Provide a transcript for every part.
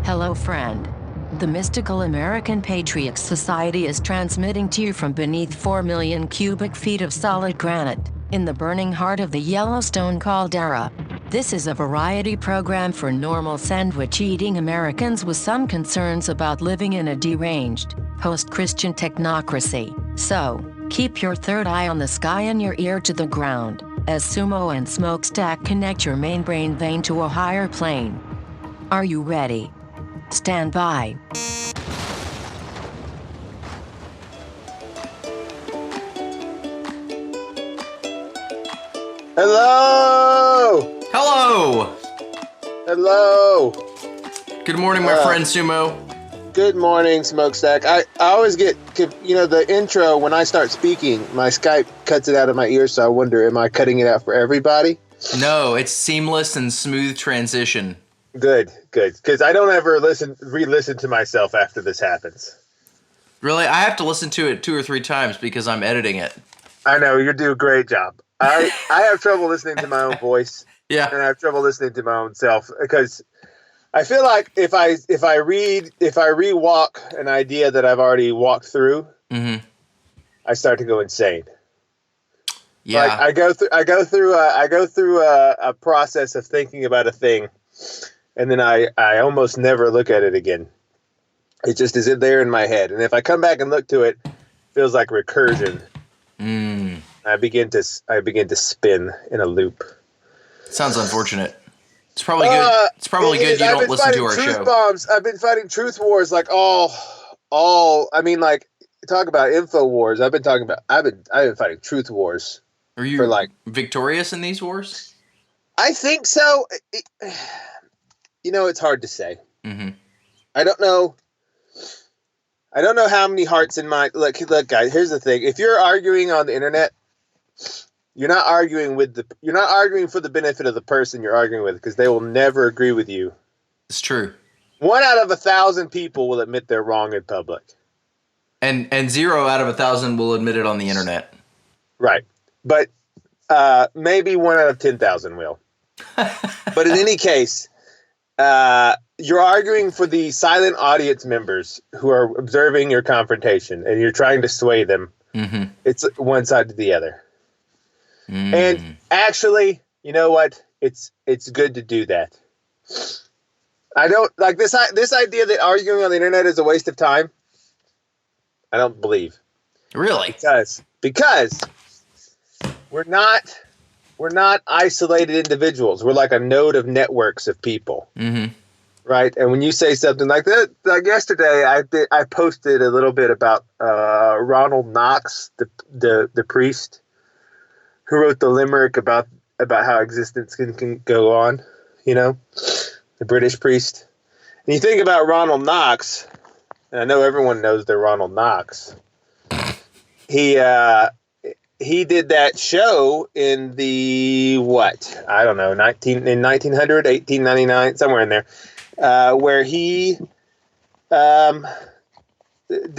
Hello, friend. The mystical American Patriots Society is transmitting to you from beneath 4 million cubic feet of solid granite, in the burning heart of the Yellowstone caldera. This is a variety program for normal sandwich-eating Americans with some concerns about living in a deranged, post-Christian technocracy. So, keep your third eye on the sky and your ear to the ground, as Sumo and Smokestack connect your main brain vein to a higher plane. Are you ready? Stand by. Hello! Hello! Hello! Good morning, my friend Sumo. Good morning, Smokestack. I always get, the intro, when I start speaking, my Skype cuts it out of my ear, so I wonder, am I cutting it out for everybody? No, it's seamless and smooth transition. Good. Because I don't ever re-listen to myself after this happens. Really? I have to listen to it 2 or 3 times because I'm editing it. I know, you do a great job. I have trouble listening to my own voice. Yeah. And I have trouble listening to my own self because I feel like if I re-walk an idea that I've already walked through, I start to go insane. Yeah. Like I go through a process of thinking about a thing, and then I almost never look at it again. It just is in there in my head, and if I come back and look to it, it feels like recursion. I begin to spin in a loop. Sounds unfortunate. It's probably good. It's probably good you don't listen to our show. Bombs. I've been fighting truth wars like talk about info wars. I've been fighting truth wars. Are you victorious in these wars? I think so. It's hard to say. I don't know how many hearts in mind. Look, guys. Here's the thing: if you're arguing on the internet, you're not arguing for the benefit of the person you're arguing with, because they will never agree with you. It's true. 1 out of 1,000 people will admit they're wrong in public, and 0 out of 1,000 will admit it on the internet. Right, but maybe 1 out of 10,000 will. But in any case, you're arguing for the silent audience members who are observing your confrontation, and you're trying to sway them. It's one side to the other. And actually, you know what? It's good to do that. I don't like this idea that arguing on the internet is a waste of time. I don't believe. Really? Because we're not isolated individuals. We're like a node of networks of people. Right? And when you say something like that, like yesterday, I posted a little bit about Ronald Knox, the priest, who wrote the limerick about how existence can go on, the British priest. And you think about Ronald Knox, and I know everyone knows the Ronald Knox. He did that show in the, I don't know, 1900, 1899, somewhere in there, where he did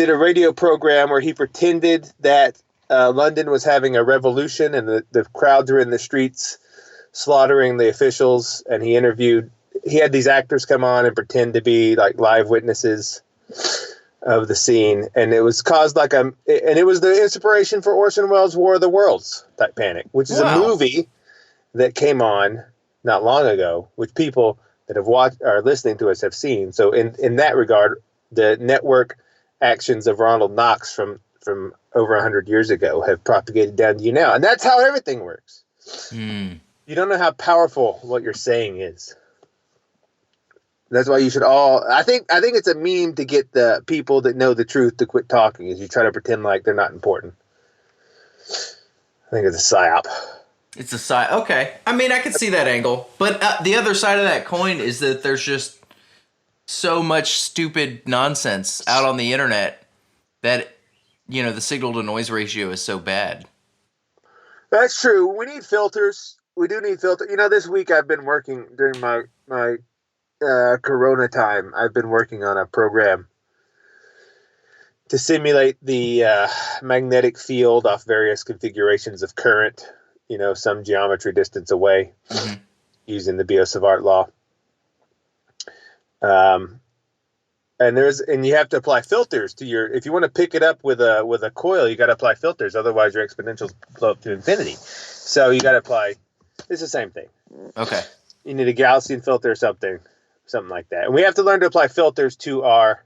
a radio program where he pretended that London was having a revolution, and the crowds were in the streets slaughtering the officials, and he had these actors come on and pretend to be like live witnesses of the scene, and it was caused and it was the inspiration for Orson Welles' War of the Worlds type panic, which is a movie that came on not long ago, which people that have watched or listening to us have seen. So in that regard, the network actions of Ronald Knox from over 100 years ago have propagated down to you now. And that's how everything works. You don't know how powerful what you're saying is. That's why you should all, I think it's a meme to get the people that know the truth to quit talking, as you try to pretend like they're not important. I think it's a psyop. It's a psyop. Okay. I mean, I can see that angle. But the other side of that coin is that there's just so much stupid nonsense out on the internet that the signal to noise ratio is so bad. That's true. We need filters. We do need filters. This week I've been working during my Corona time. I've been working on a program to simulate the magnetic field off various configurations of current, some geometry distance away, using the Biot-Savart law. and you have to apply filters to your. If you want to pick it up with a coil, you got to apply filters. Otherwise, your exponentials blow up to infinity. So you got to apply. It's the same thing. Okay. You need a Gaussian filter or something like that. And we have to learn to apply filters to our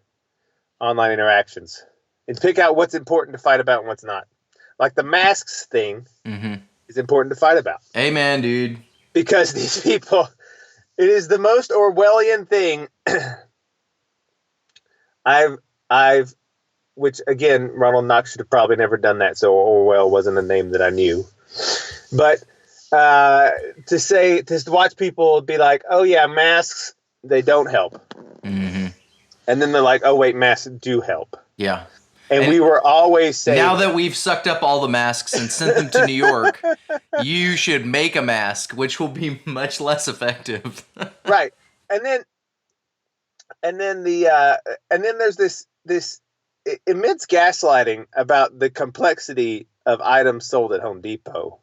online interactions and pick out what's important to fight about and what's not. Like the masks thing is important to fight about. Amen, dude. Because these people, it is the most Orwellian thing. Which again, Ronald Knox should have probably never done that. So Orwell wasn't a name that I knew. But to watch people be like, oh yeah, masks, they don't help. Mm-hmm. And then they're like, oh wait, masks do help. Yeah. And we were always saying, now that we've sucked up all the masks and sent them to New York, you should make a mask, which will be much less effective. Right. And then there's this immense gaslighting about the complexity of items sold at Home Depot.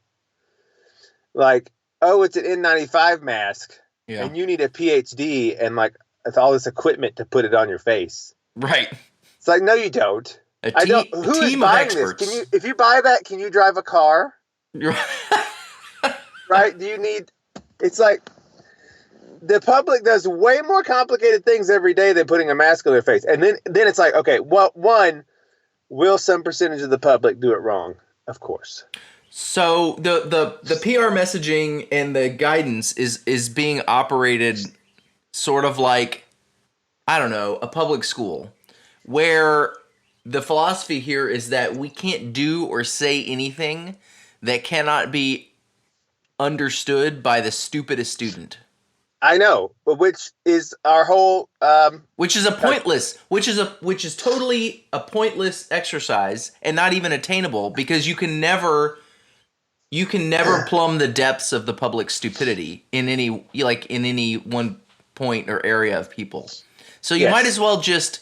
Like, oh, it's an N95 mask, and you need a PhD and like all this equipment to put it on your face. Right. It's like, no, you don't. Who is buying this? Can you, if you buy that, can you drive a car? Right? Do you need? It's like the public does way more complicated things every day than putting a mask on their face, and then it's like, okay, well, one, will some percentage of the public do it wrong? Of course. So the PR messaging and the guidance is being operated sort of like, I don't know, a public school, where the philosophy here is that we can't do or say anything that cannot be understood by the stupidest student. I know, but which is our whole which is totally a pointless exercise and not even attainable, because you can never plumb the depths of the public stupidity in any one point or area of people. So you might as well just,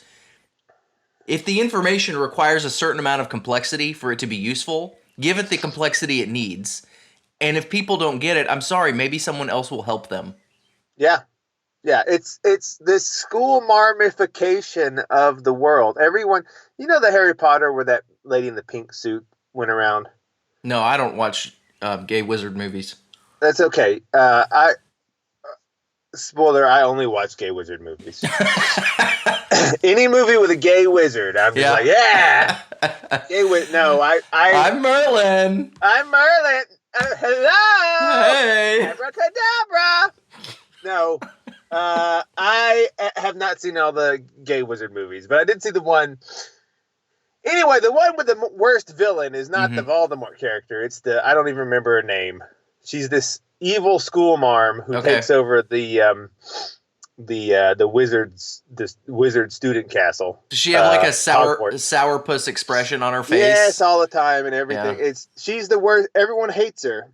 if the information requires a certain amount of complexity for it to be useful, give it the complexity it needs. And if people don't get it, I'm sorry, maybe someone else will help them. Yeah. Yeah. It's this school-marmification of the world. Everyone, the Harry Potter where that lady in the pink suit went around? No, I don't watch gay wizard movies. That's okay. Spoiler, I only watch gay wizard movies. Any movie with a gay wizard, I'm just like, yeah. Gay wizard. No, I'm Merlin. I'm Merlin. Hello. Hey. Abracadabra. No, I have not seen all the gay wizard movies, but I did see the one. Anyway, the one with the worst villain is not the Voldemort character. It's I don't even remember her name. She's this evil schoolmarm who takes over the wizard student castle. Does she have like a sourpuss expression on her face? Yes, all the time and everything. Yeah. She's the worst. Everyone hates her.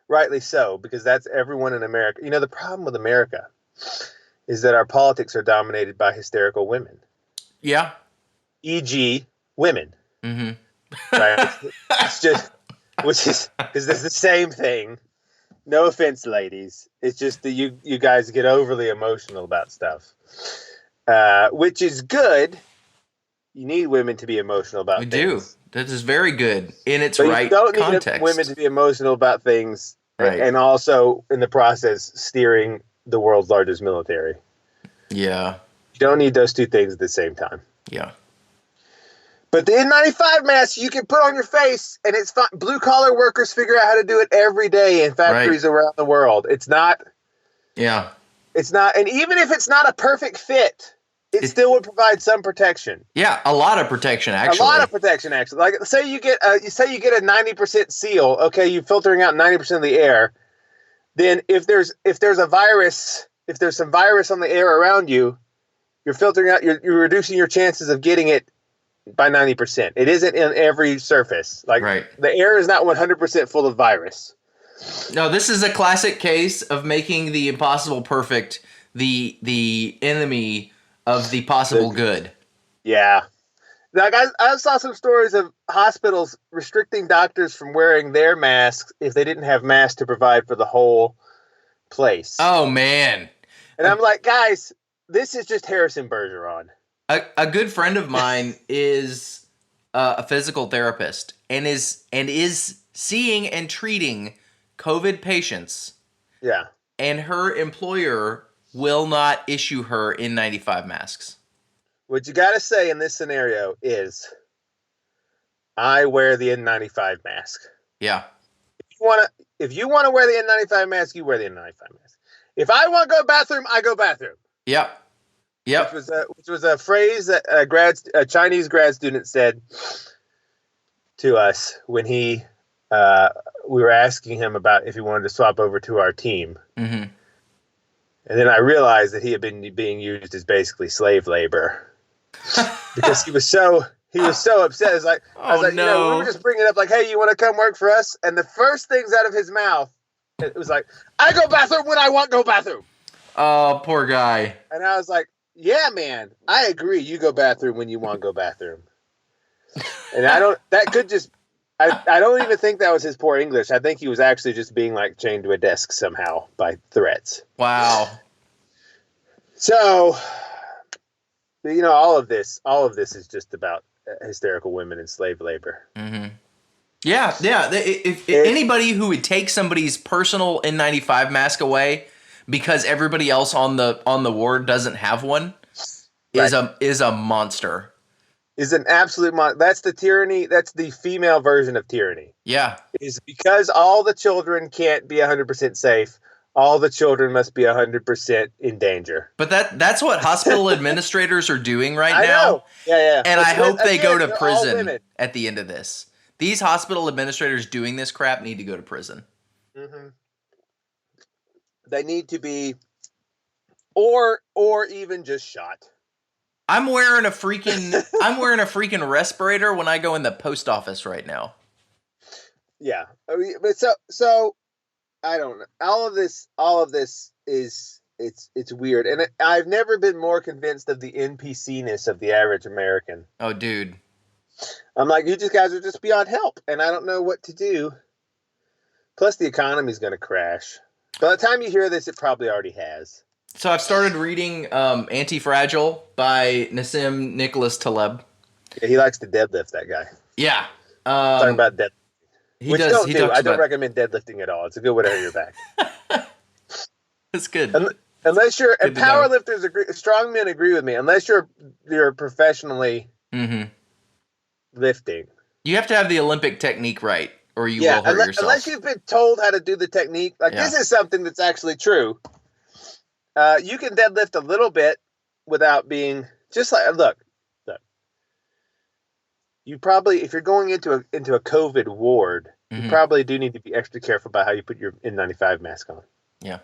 Rightly so, because that's everyone in America. The problem with America is that our politics are dominated by hysterical women. Yeah. E.g., women. Mm-hmm. Right? It's just, because it's the same thing. No offense, ladies. It's just that you guys get overly emotional about stuff, which is good. You need women to be emotional about things. We do. That is very good in its right context. You don't need women to be emotional about things, right, and also in the process steering the world's largest military. Yeah. You don't need those two things at the same time. Yeah. But the N95 mask you can put on your face, and it's fine. Blue-collar workers figure out how to do it every day in factories around the world. It's not... Yeah. It's not... And even if it's not a perfect fit, it still would provide some protection. Yeah, a lot of protection, actually. A lot of protection, actually. Like, say you get a 90% seal, okay, you're filtering out 90% of the air. Then if there's a virus, if there's some virus on the air around you, you're filtering out, you're reducing your chances of getting it by 90%. It isn't in every surface. Like, the air is not 100% full of virus. No, this is a classic case of making the impossible perfect, the enemy of the possible good. Yeah. Like, I saw some stories of hospitals restricting doctors from wearing their masks if they didn't have masks to provide for the whole place. Oh, man. And I'm like, guys, this is just Harrison Bergeron. A good friend of mine is a physical therapist and is seeing and treating COVID patients. Yeah. And her employer will not issue her N95 masks. What you got to say in this scenario is, I wear the N95 mask. Yeah. If you want to wear the N95 mask, you wear the N95 mask. If I want to go bathroom, I go bathroom. Yep. Yep. Which was a phrase that a Chinese grad student said to us when we were asking him about if he wanted to swap over to our team. Mm-hmm. And then I realized that he had been being used as basically slave labor because he was so upset. It's like, I was like, no. we were just bringing it up like, hey, you want to come work for us? And the first things out of his mouth, it was like, I go bathroom when I want to go bathroom. Oh, poor guy. And I was like, yeah, man, I agree. You go bathroom when you want to go bathroom. And I don't even think that was his poor English. I think he was actually just being like chained to a desk somehow by threats. Wow. So, all of this is just about hysterical women and slave labor. Mm-hmm. Yeah. If anybody who would take somebody's personal N95 mask away because everybody else on the ward doesn't have one is a monster. Is an absolute that's the tyranny. That's the female version of tyranny. Yeah. Is because all the children can't be 100% safe. All the children must be 100% in danger. But that's what hospital administrators are doing right now. I know. Yeah. And I hope they go to prison at the end of this. These hospital administrators doing this crap need to go to prison. Mm-hmm. They need to be, or even just shot. I'm wearing a freaking respirator when I go in the post office right now. Yeah, but so I don't know. All of this is it's weird, and I've never been more convinced of the NPC-ness of the average American. Oh, dude, I'm like, you guys are just beyond help, and I don't know what to do. Plus, the economy's going to crash. By the time you hear this, it probably already has. So I've started reading Anti-Fragile by Nassim Nicholas Taleb. Yeah, he likes to deadlift, that guy. Yeah. Talking about deadlift. Which does. I don't recommend deadlifting at all. It's a good way to hurt your back. That's good. Unless you're, and powerlifters agree, strong men agree with me, unless you're professionally lifting. You have to have the Olympic technique right, or you will hurt yourself. Unless you've been told how to do the technique. This is something that's actually true. You can deadlift a little bit without being just like, look. You probably, if you're going into a COVID ward, you probably do need to be extra careful about how you put your N95 mask on. Yeah.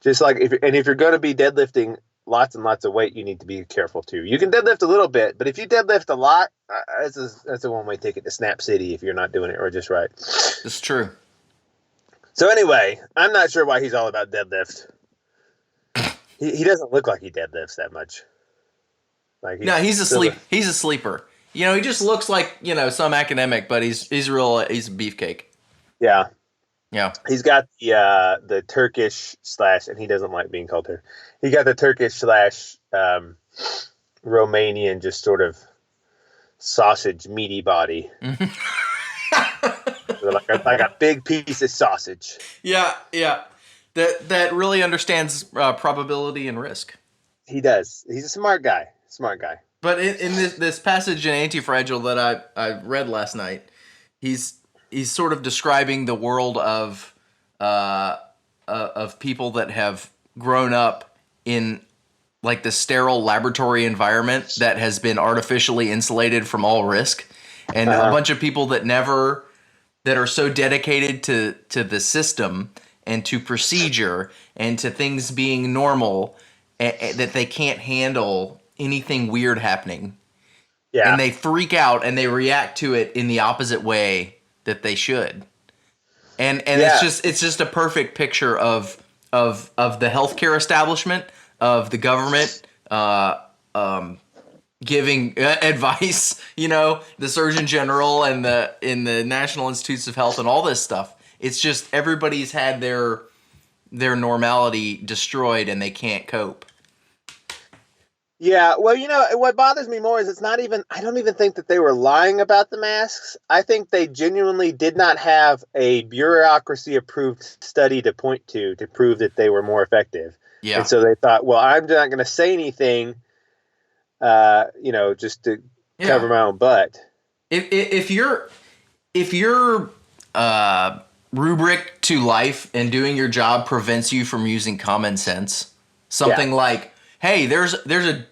Just like if you're going to be deadlifting lots and lots of weight, you need to be careful too. You can deadlift a little bit, but if you deadlift a lot, that's a one-way ticket to Snap City if you're not doing it or just right. That's true. So anyway, I'm not sure why he's all about deadlift. He doesn't look like he deadlifts that much. He's asleep. He's a sleeper. He just looks like, some academic, but he's a beefcake. Yeah. Yeah. He's got the Turkish / and he doesn't like being called Turkish. He got the Turkish / Romanian just sort of sausage meaty body. like a big piece of sausage. Yeah. That really understands probability and risk. He does. He's a smart guy. But in this passage in Anti-Fragile that I read last night, he's sort of describing the world of people that have grown up in like the sterile laboratory environment that has been artificially insulated from all risk, and a bunch of people that are so dedicated to the system and to procedure and to things being normal that they can't handle anything weird happening. Yeah. And they freak out and they react to it in the opposite way that they should. And it's just a perfect picture of the healthcare establishment, of the government giving advice, the Surgeon General and in the National Institutes of Health and all this stuff. It's just everybody's had their normality destroyed and they can't cope. Yeah, well, what bothers me more is I don't even think that they were lying about the masks. I think they genuinely did not have a bureaucracy approved study to point to prove that they were more effective. And Yeah. so they thought, well, I'm not going to say anything, just to cover Yeah. my own butt. If your rubric to life and doing your job prevents you from using common sense, something like, hey, there's a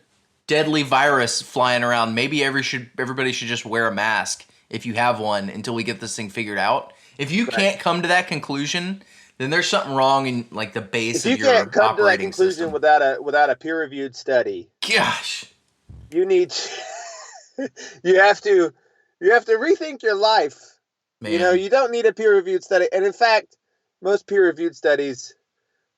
deadly virus flying around. Maybe everybody should just wear a mask if you have one until we get this thing figured out. If you can't come to that conclusion, then there's something wrong in like the base of your If you can't come to that operating conclusion system. without a peer-reviewed study, Gosh. you need you have to rethink your life. Man. You don't need a peer-reviewed study, and in fact, most peer-reviewed studies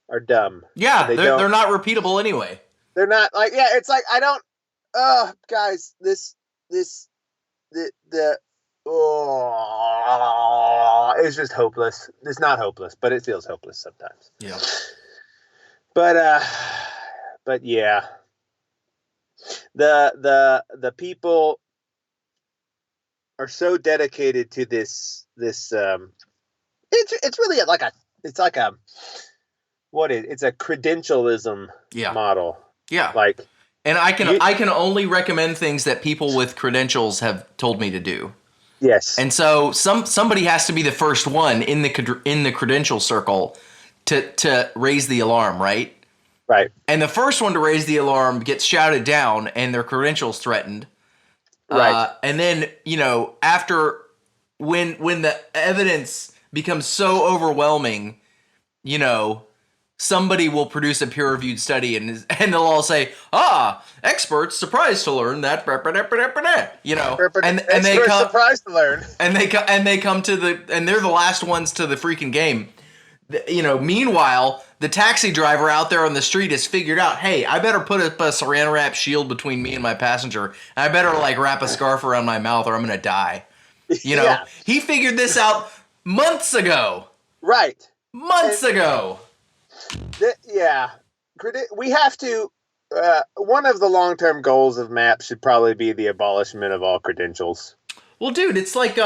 are dumb. Yeah, they're not repeatable anyway. They're not like, it's like, I don't, guys, it's just hopeless. It's not hopeless, but it feels hopeless sometimes. Yeah. But yeah, the people are so dedicated to this, it's really it's a credentialism model. Yeah. Like, and I can only recommend things that people with credentials have told me to do. Yes. And so somebody has to be the first one in the credential circle to raise the alarm, right? Right. And the first one to raise the alarm gets shouted down and their credentials threatened. Right. And then, after when the evidence becomes so overwhelming, somebody will produce a peer-reviewed study and they'll all say, experts surprised to learn that, and they come surprised to learn, and they come to and they're the last ones to the freaking game. Meanwhile, the taxi driver out there on the street has figured out, hey, I better put a saran wrap shield between me and my passenger. And I better wrap a scarf around my mouth or I'm going to die. He figured this out months ago. Right. Months ago. We have to, one of the long-term goals of MAP should probably be the abolishment of all credentials. Well, dude, it's like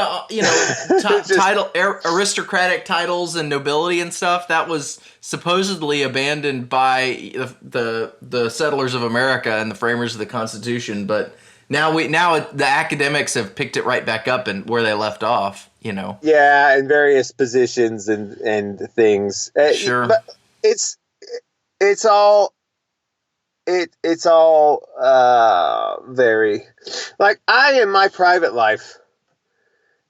aristocratic titles and nobility and stuff that was supposedly abandoned by the settlers of America and the framers of the Constitution, but now the academics have picked it right back up and where they left off. Yeah, in various positions and things. Sure, but it's all very, like, I in my private life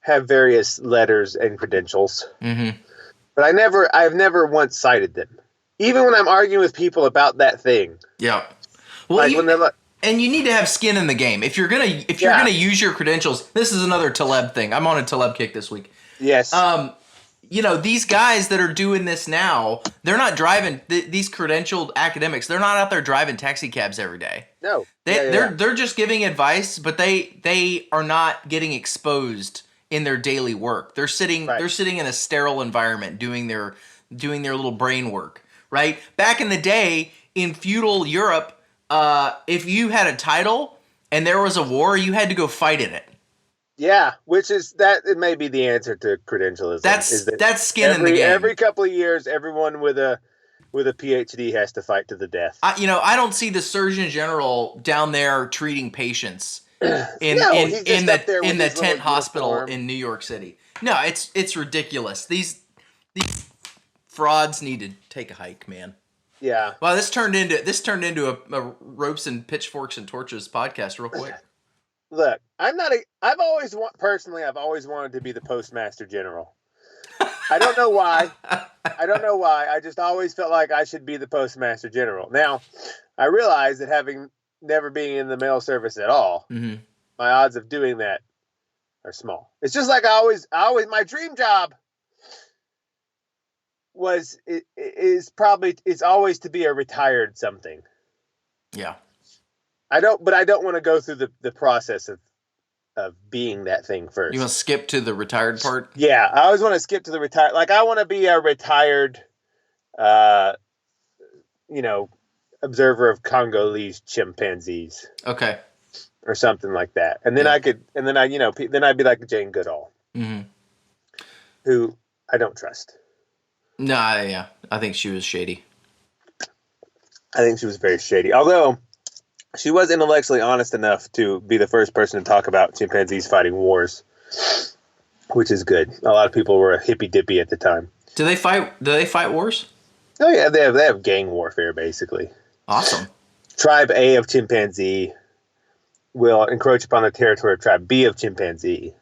have various letters and credentials, but I've never once cited them, even when I'm arguing with people about that thing. Yeah, well, when they're like, and you need to have skin in the game if you're gonna use your credentials. This is another Taleb thing. I'm on a Taleb kick this week. Yes. These guys that are doing this now, they're not driving these credentialed academics. They're not out there driving taxi cabs every day. No, they're just giving advice, but they are not getting exposed in their daily work. They're sitting in a sterile environment doing their little brain work, right? Back in the day in feudal Europe, if you had a title and there was a war, you had to go fight in it. Yeah, which is that it may be the answer to credentialism. That's skin in the game. Every couple of years, everyone with a PhD has to fight to the death. I don't see the Surgeon General down there treating patients in the tent hospital in New York City. No, it's ridiculous. These frauds need to take a hike, man. Yeah. Wow, this turned into a ropes and pitchforks and torches podcast real quick. Look, I've always wanted to be the Postmaster General. I don't know why. I just always felt like I should be the Postmaster General. Now, I realize that having never been in the mail service at all, my odds of doing that are small. It's just like I always my dream job is always to be a retired something. Yeah. I don't want to go through the process of being that thing first. You want to skip to the retired part? Yeah, I always want to skip to the retired. Like, I want to be a retired, observer of Congolese chimpanzees Okay. or something like that. And then then I'd be like Jane Goodall, who I don't trust. No, yeah. I think she was shady. I think she was very shady. Although she was intellectually honest enough to be the first person to talk about chimpanzees fighting wars, which is good. A lot of people were hippy dippy at the time. Do they fight wars? Oh yeah, they have gang warfare basically. Awesome. Tribe A of chimpanzee will encroach upon the territory of tribe B of chimpanzee.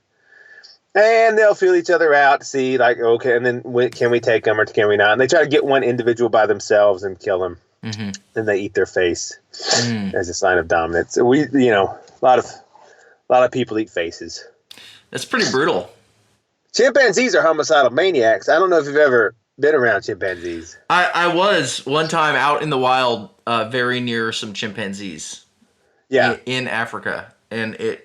And they'll feel each other out to see, like, okay, and then can we take them or can we not? And they try to get one individual by themselves and kill them. Mm-hmm. Then they eat their face as a sign of dominance. So a lot of people eat faces. That's pretty brutal. Chimpanzees are homicidal maniacs. I don't know if you've ever been around chimpanzees. I was one time out in the wild, very near some chimpanzees. Yeah, in Africa, and it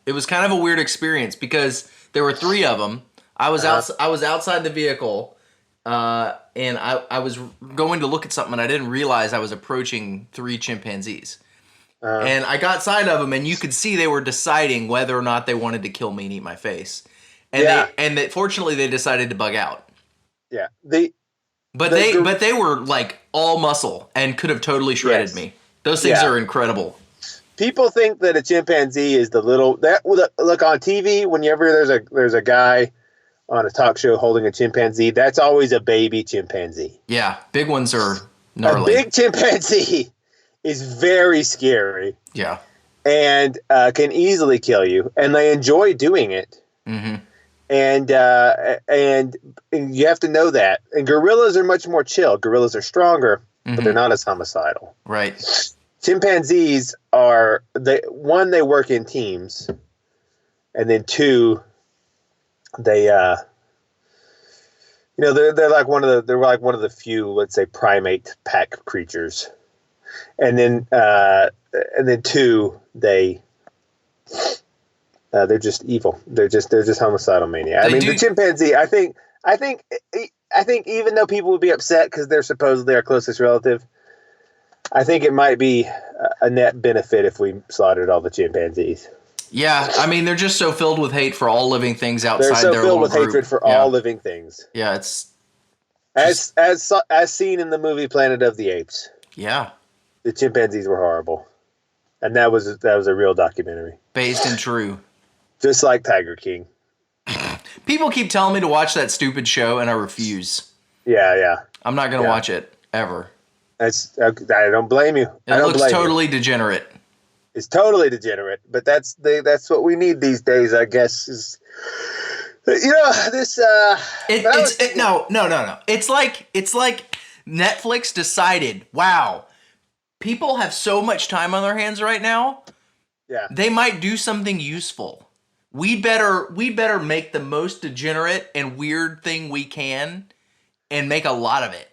was kind of a weird experience because there were 3 of them. I was outside the vehicle, and I was going to look at something, and I didn't realize I was approaching 3 chimpanzees. And I got sight of them, and you could see they were deciding whether or not they wanted to kill me and eat my face. And fortunately they decided to bug out. Yeah, but they were like all muscle and could have totally shredded me. Those things are incredible. People think that a chimpanzee is look on TV. Whenever there's a guy on a talk show holding a chimpanzee, that's always a baby chimpanzee. Yeah, big ones are gnarly. A big chimpanzee is very scary. Yeah, and can easily kill you, and they enjoy doing it. Mm-hmm. And you have to know that. And gorillas are much more chill. Gorillas are stronger, but they're not as homicidal. Right. Chimpanzees they work in teams, and then 2, they're like one of the few, let's say, primate pack creatures, and then 2, they're just evil. They're just homicidal maniacs. I mean, the chimpanzee. I think even though people would be upset because they're supposedly our closest relative, I think it might be a net benefit if we slaughtered all the chimpanzees. Yeah, I mean, they're just so filled with hate for all living things outside their little group. They're so filled with hatred for all living things. Yeah, it's as seen in the movie Planet of the Apes. Yeah, the chimpanzees were horrible, and that was a real documentary, based in true. Just like Tiger King. People keep telling me to watch that stupid show, and I refuse. Yeah. I'm not going to watch it ever. I don't blame you. It looks totally degenerate. It's totally degenerate, but that's what we need these days, I guess. Is this? No. It's like Netflix decided, wow, people have so much time on their hands right now. Yeah, they might do something useful. We better make the most degenerate and weird thing we can, and make a lot of it.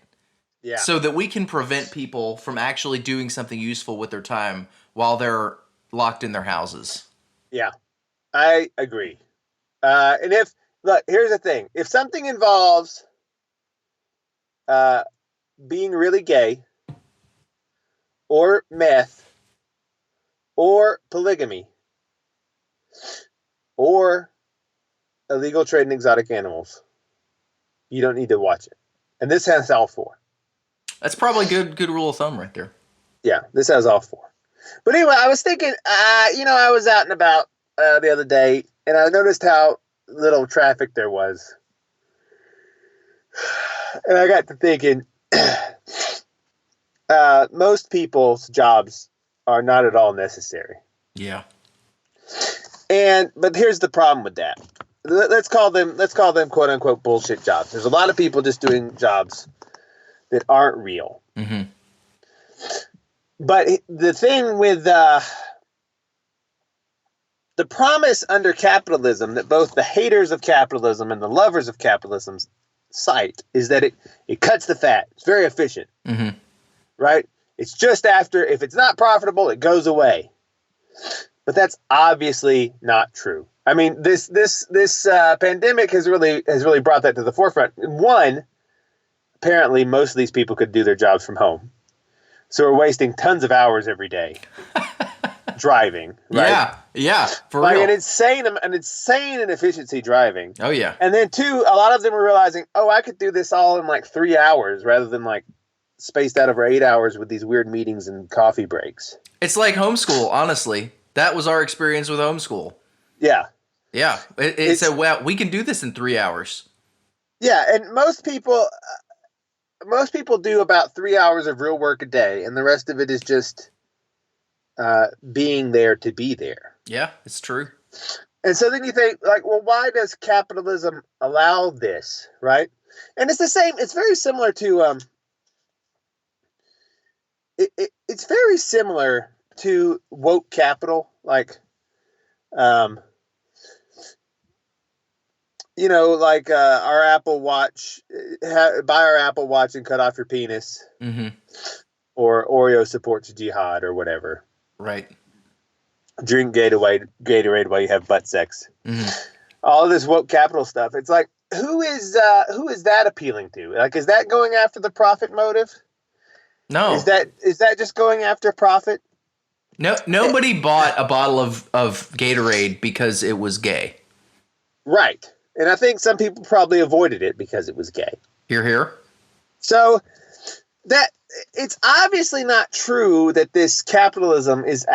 Yeah. So that we can prevent people from actually doing something useful with their time while they're locked in their houses. Yeah, I agree. And here's the thing: if something involves being really gay, or meth, or polygamy, or illegal trade in exotic animals, you don't need to watch it. And this has all 4. That's probably good rule of thumb right there. Yeah, this has all 4. But anyway, I was thinking, I was out and about the other day, and I noticed how little traffic there was. And I got to thinking, most people's jobs are not at all necessary. Yeah. But here's the problem with that. Let's call them quote unquote bullshit jobs. There's a lot of people just doing jobs that aren't real. Mm-hmm. But the thing with the promise under capitalism that both the haters of capitalism and the lovers of capitalism cite is that it cuts the fat. It's very efficient. Mm-hmm. Right? It's just if it's not profitable, it goes away. But that's obviously not true. I mean, this pandemic has really brought that to the forefront. One, apparently most of these people could do their jobs from home. So we're wasting tons of hours every day driving, right? Yeah, for like real. an insane inefficiency driving. Oh yeah. And then two, a lot of them were realizing, oh, I could do this all in like 3 hours rather than like spaced out over 8 hours with these weird meetings and coffee breaks. It's like homeschool, honestly. That was our experience with homeschool. Yeah. Yeah. It said, well, we can do this in 3 hours. Yeah, and most people do about 3 hours of real work a day, and the rest of it is just being there to be there. Yeah, it's true. And so then you think, like, well, why does capitalism allow this, right? And it's the same. It's very similar to it's very similar to woke capital, like, like our Apple Watch, buy our Apple Watch and cut off your penis, or Oreo supports jihad or whatever. Right. Drink Gatorade while you have butt sex. All of this woke capital stuff. It's like, who is that appealing to? Like, is that going after the profit motive? No. Is that just going after profit? No, nobody bought a bottle of Gatorade because it was gay. Right. And I think some people probably avoided it because it was gay. Hear, hear. So that it's obviously not true that this capitalism is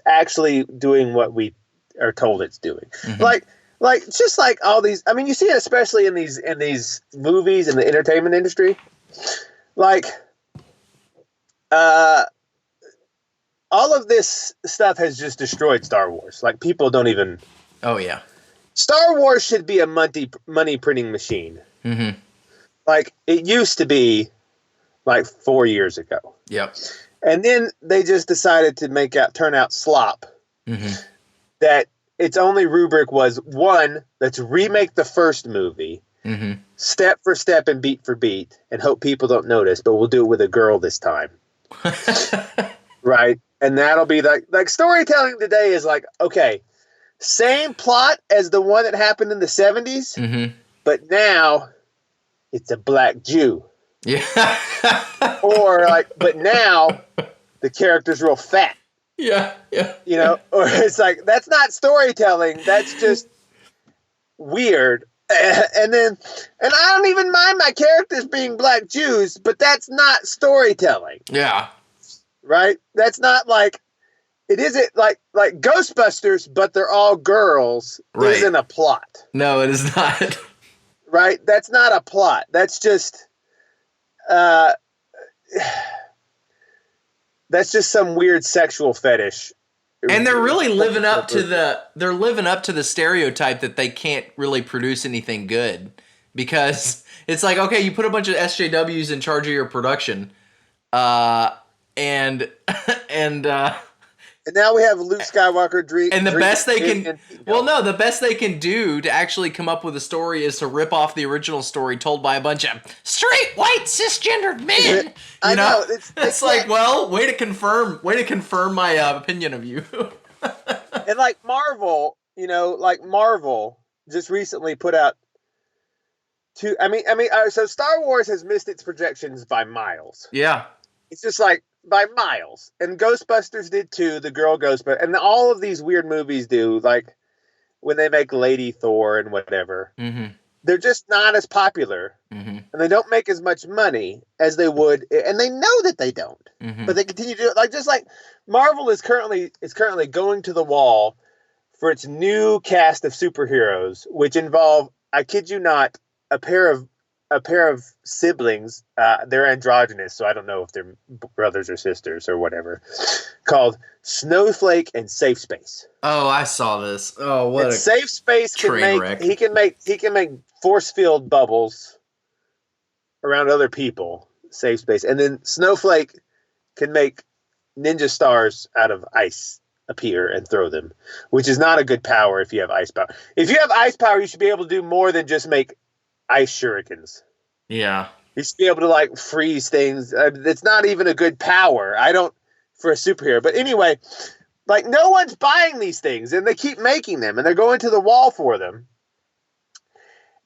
actually doing what we are told it's doing. Like just like all these, I mean, you see it especially in these movies in the entertainment industry. Like all of this stuff has just destroyed Star Wars. Like, people don't even. Oh yeah. Star Wars should be a money printing machine. Like it used to be, like 4 years ago. Yep. And then they just decided to turn out slop. That its only rubric was, one, let's remake the first movie, step for step and beat for beat, and hope people don't notice, but we'll do it with a girl this time. Right? And that'll be like storytelling today is like, okay, same plot as the one that happened in the 70s, but now it's a black Jew. Yeah. Or like, but now the character's real fat. Yeah. Or it's like, that's not storytelling. That's just weird. And I don't even mind my characters being black Jews, but that's not storytelling. Yeah. Right? That's not like, it isn't like Ghostbusters, but they're all girls. Right. Isn't a plot. No, it is not. Right? That's not a plot. That's just some weird sexual fetish. And they're really living up to the stereotype that they can't really produce anything good, because it's like, okay, you put a bunch of SJWs in charge of your production, and now we have Luke Skywalker and the best they can. Well, no, the best they can do to actually come up with a story is to rip off the original story told by a bunch of straight white cisgendered men. I know. It's like, well, way to confirm my opinion of you. And like Marvel, Marvel just recently put out two. So Star Wars has missed its projections by miles. Yeah, it's just like by miles. And Ghostbusters did too. The girl Ghostbusters, and all of these weird movies do. Like when they make Lady Thor and whatever. They're just not as popular, and they don't make as much money as they would, and they know that they don't, but they continue to do it. Just like Marvel is currently going to the wall for its new cast of superheroes, which involve, I kid you not, a pair of siblings. They're androgynous, so I don't know if they're brothers or sisters or whatever. Called Snowflake and Safe Space. Oh, I saw this. Oh, what! Safe Space train wreck. He can make force field bubbles around other people. Safe Space, and then Snowflake can make ninja stars out of ice appear and throw them, which is not a good power if you have ice power. If you have ice power, you should be able to do more than just make ice shurikens. Yeah. You should be able to freeze things. It's not even a good power. For a superhero. But anyway, no one's buying these things, and they keep making them, and they're going to the wall for them.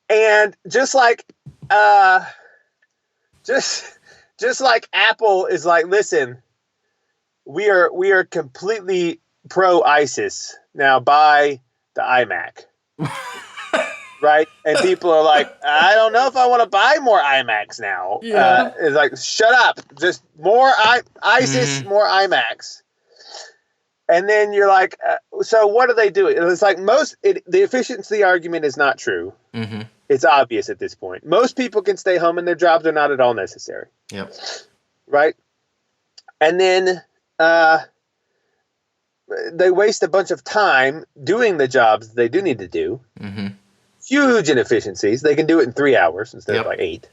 And just just like Apple is like, listen, we are completely pro ISIS. Now buy the iMac. Right? And people are like, I don't know if I want to buy more iMacs now. Yeah. It's like, shut up. Just more ISIS, more iMacs. And then you're like, so what are they doing? It's like the efficiency argument is not true. Mm-hmm. It's obvious at this point. Most people can stay home and their jobs are not at all necessary. Yep. Right? And then they waste a bunch of time doing the jobs they do need to do. Mm-hmm. Huge inefficiencies. They can do it in 3 hours instead of like 8.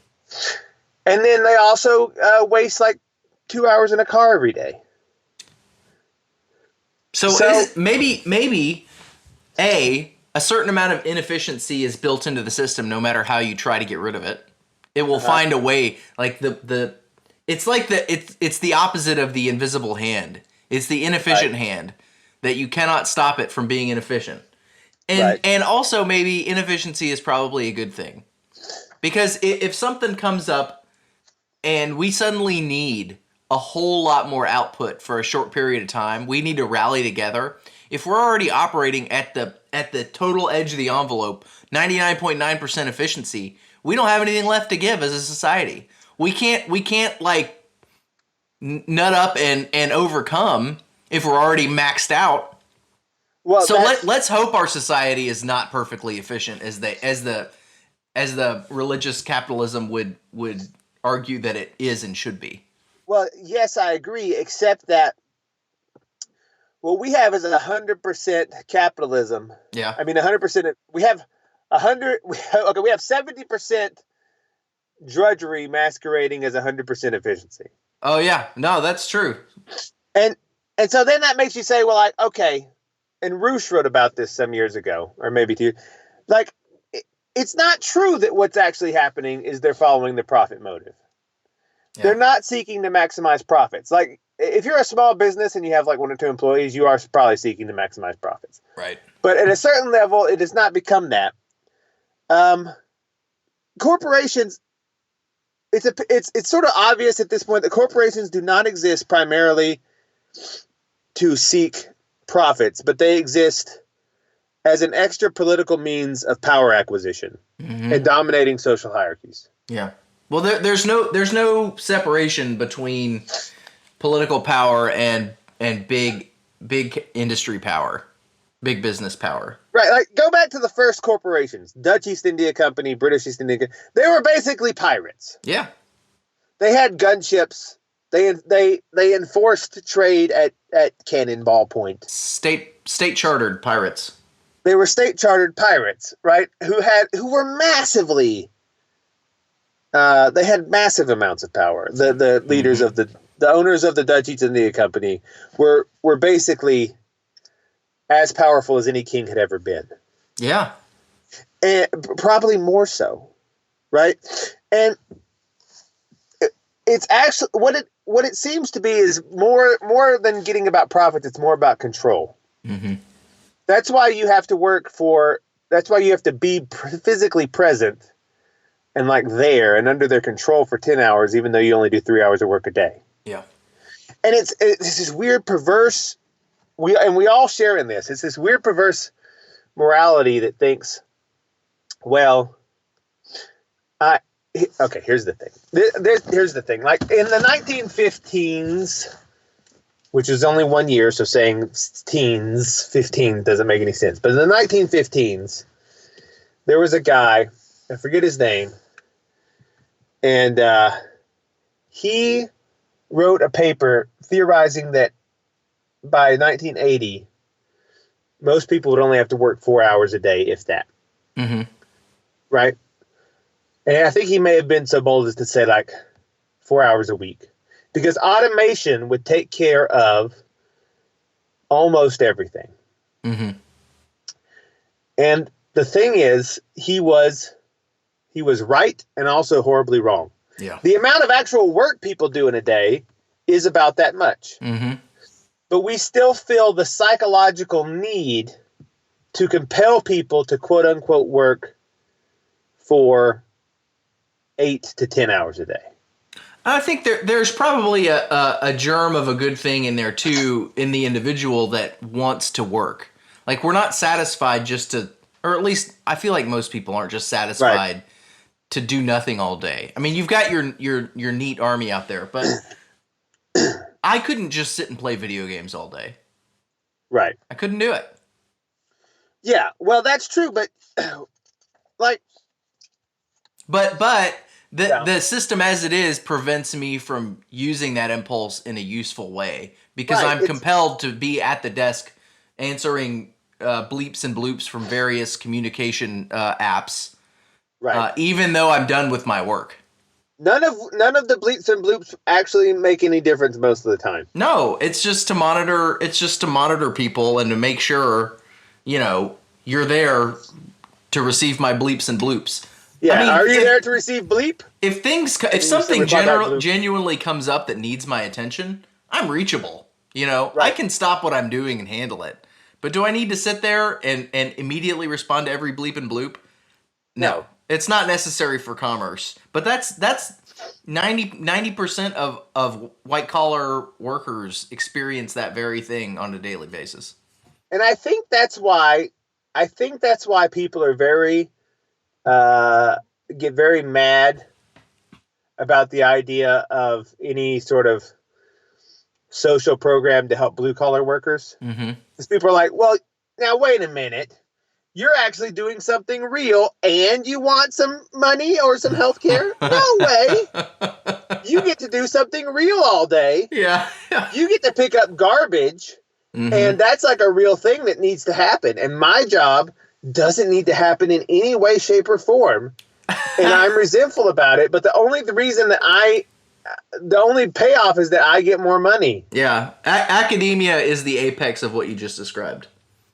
And then they also waste like 2 hours in a car every day. So maybe a certain amount of inefficiency is built into the system no matter how you try to get rid of it. It will find a way. Like it's the opposite of the invisible hand. It's the inefficient hand that you cannot stop it from being inefficient. And also maybe inefficiency is probably a good thing. Because if something comes up and we suddenly need a whole lot more output for a short period of time, we need to rally together. If we're already operating at the total edge of the envelope, 99.9% efficiency, we don't have anything left to give as a society. We can't like nut up and overcome if we're already maxed out. Well, so let's hope our society is not perfectly efficient as the religious capitalism would argue that it is and should be. Well, yes, I agree, except that what we have is 100% capitalism. Yeah. I mean, 100%. We have 100. Okay, we have 70% drudgery masquerading as 100% efficiency. Oh yeah, no, that's true. And so then that makes you say, well, like, okay. And Roosh wrote about this some years ago, or maybe 2. Like, it's not true that what's actually happening is they're following the profit motive. Yeah. They're not seeking to maximize profits. Like, if you're a small business and you have like 1 or 2 employees, you are probably seeking to maximize profits. Right. But at a certain level, it does not become that. Corporations, it's sort of obvious at this point that corporations do not exist primarily to seek profits, but they exist as an extra political means of power acquisition and dominating social hierarchies. Yeah. Well, there's no separation between political power and big industry power, big business power. Right. Like, go back to the first corporations, Dutch East India Company, British East India Company. They were basically pirates. Yeah. They had gunships. They enforced trade at Cannonball Point. State chartered pirates. They were state chartered pirates, right? Who were massively. They had massive amounts of power. The leaders of the owners of the Dutch East India Company were basically as powerful as any king had ever been. Yeah, and probably more so, right? And it's actually what it seems to be is more than getting about profits. It's more about control. Mm-hmm. That's why you have to work for. That's why you have to be physically present and like there and under their control for 10 hours, even though you only do 3 hours of work a day. Yeah, and it's this weird perverse. We all share in this. It's this weird perverse morality that thinks, well, okay, here's the thing. Here's the thing. Like in the 1915s, which is only 1 year, so saying teens, 15 doesn't make any sense. But in the 1915s, there was a guy, I forget his name, and he wrote a paper theorizing that by 1980, most people would only have to work 4 hours a day, if that. Mm-hmm. Right? And I think he may have been so bold as to say like 4 hours a week. Because automation would take care of almost everything. Mm-hmm. And the thing is, he was right and also horribly wrong. Yeah. The amount of actual work people do in a day is about that much. Mm-hmm. But we still feel the psychological need to compel people to quote unquote work for 8 to 10 hours a day. I think there's probably a germ of a good thing in there too, in the individual that wants to work. Like, we're not satisfied just to, or at least I feel like most people aren't just satisfied to do nothing all day. I mean, you've got your neat army out there, but I couldn't just sit and play video games all day. Right. I couldn't do it. Yeah, well, that's true, but like, but the system as it is prevents me from using that impulse in a useful way because I'm compelled to be at the desk answering bleeps and bloops from various communication apps, right? Even though I'm done with my work. None of the bleeps and bloops actually make any difference most of the time. No, it's just to monitor. It's just to monitor people and to make sure, you're there to receive my bleeps and bloops. Yeah, I mean, are you there to receive bleep? If something genuinely comes up that needs my attention, I'm reachable. Right. I can stop what I'm doing and handle it. But do I need to sit there and immediately respond to every bleep and bloop? No. It's not necessary for commerce. But that's 90% of white collar workers experience that very thing on a daily basis. And I think that's why people are get very mad about the idea of any sort of social program to help blue collar workers. Mm-hmm. Because people are like, well, now wait a minute. You're actually doing something real and you want some money or some health care? No way. You get to do something real all day. Yeah. You get to pick up garbage. Mm-hmm. And that's like a real thing that needs to happen. And my job doesn't need to happen in any way, shape, or form. And I'm resentful about it. But the only payoff is that I get more money. Yeah. Academia is the apex of what you just described.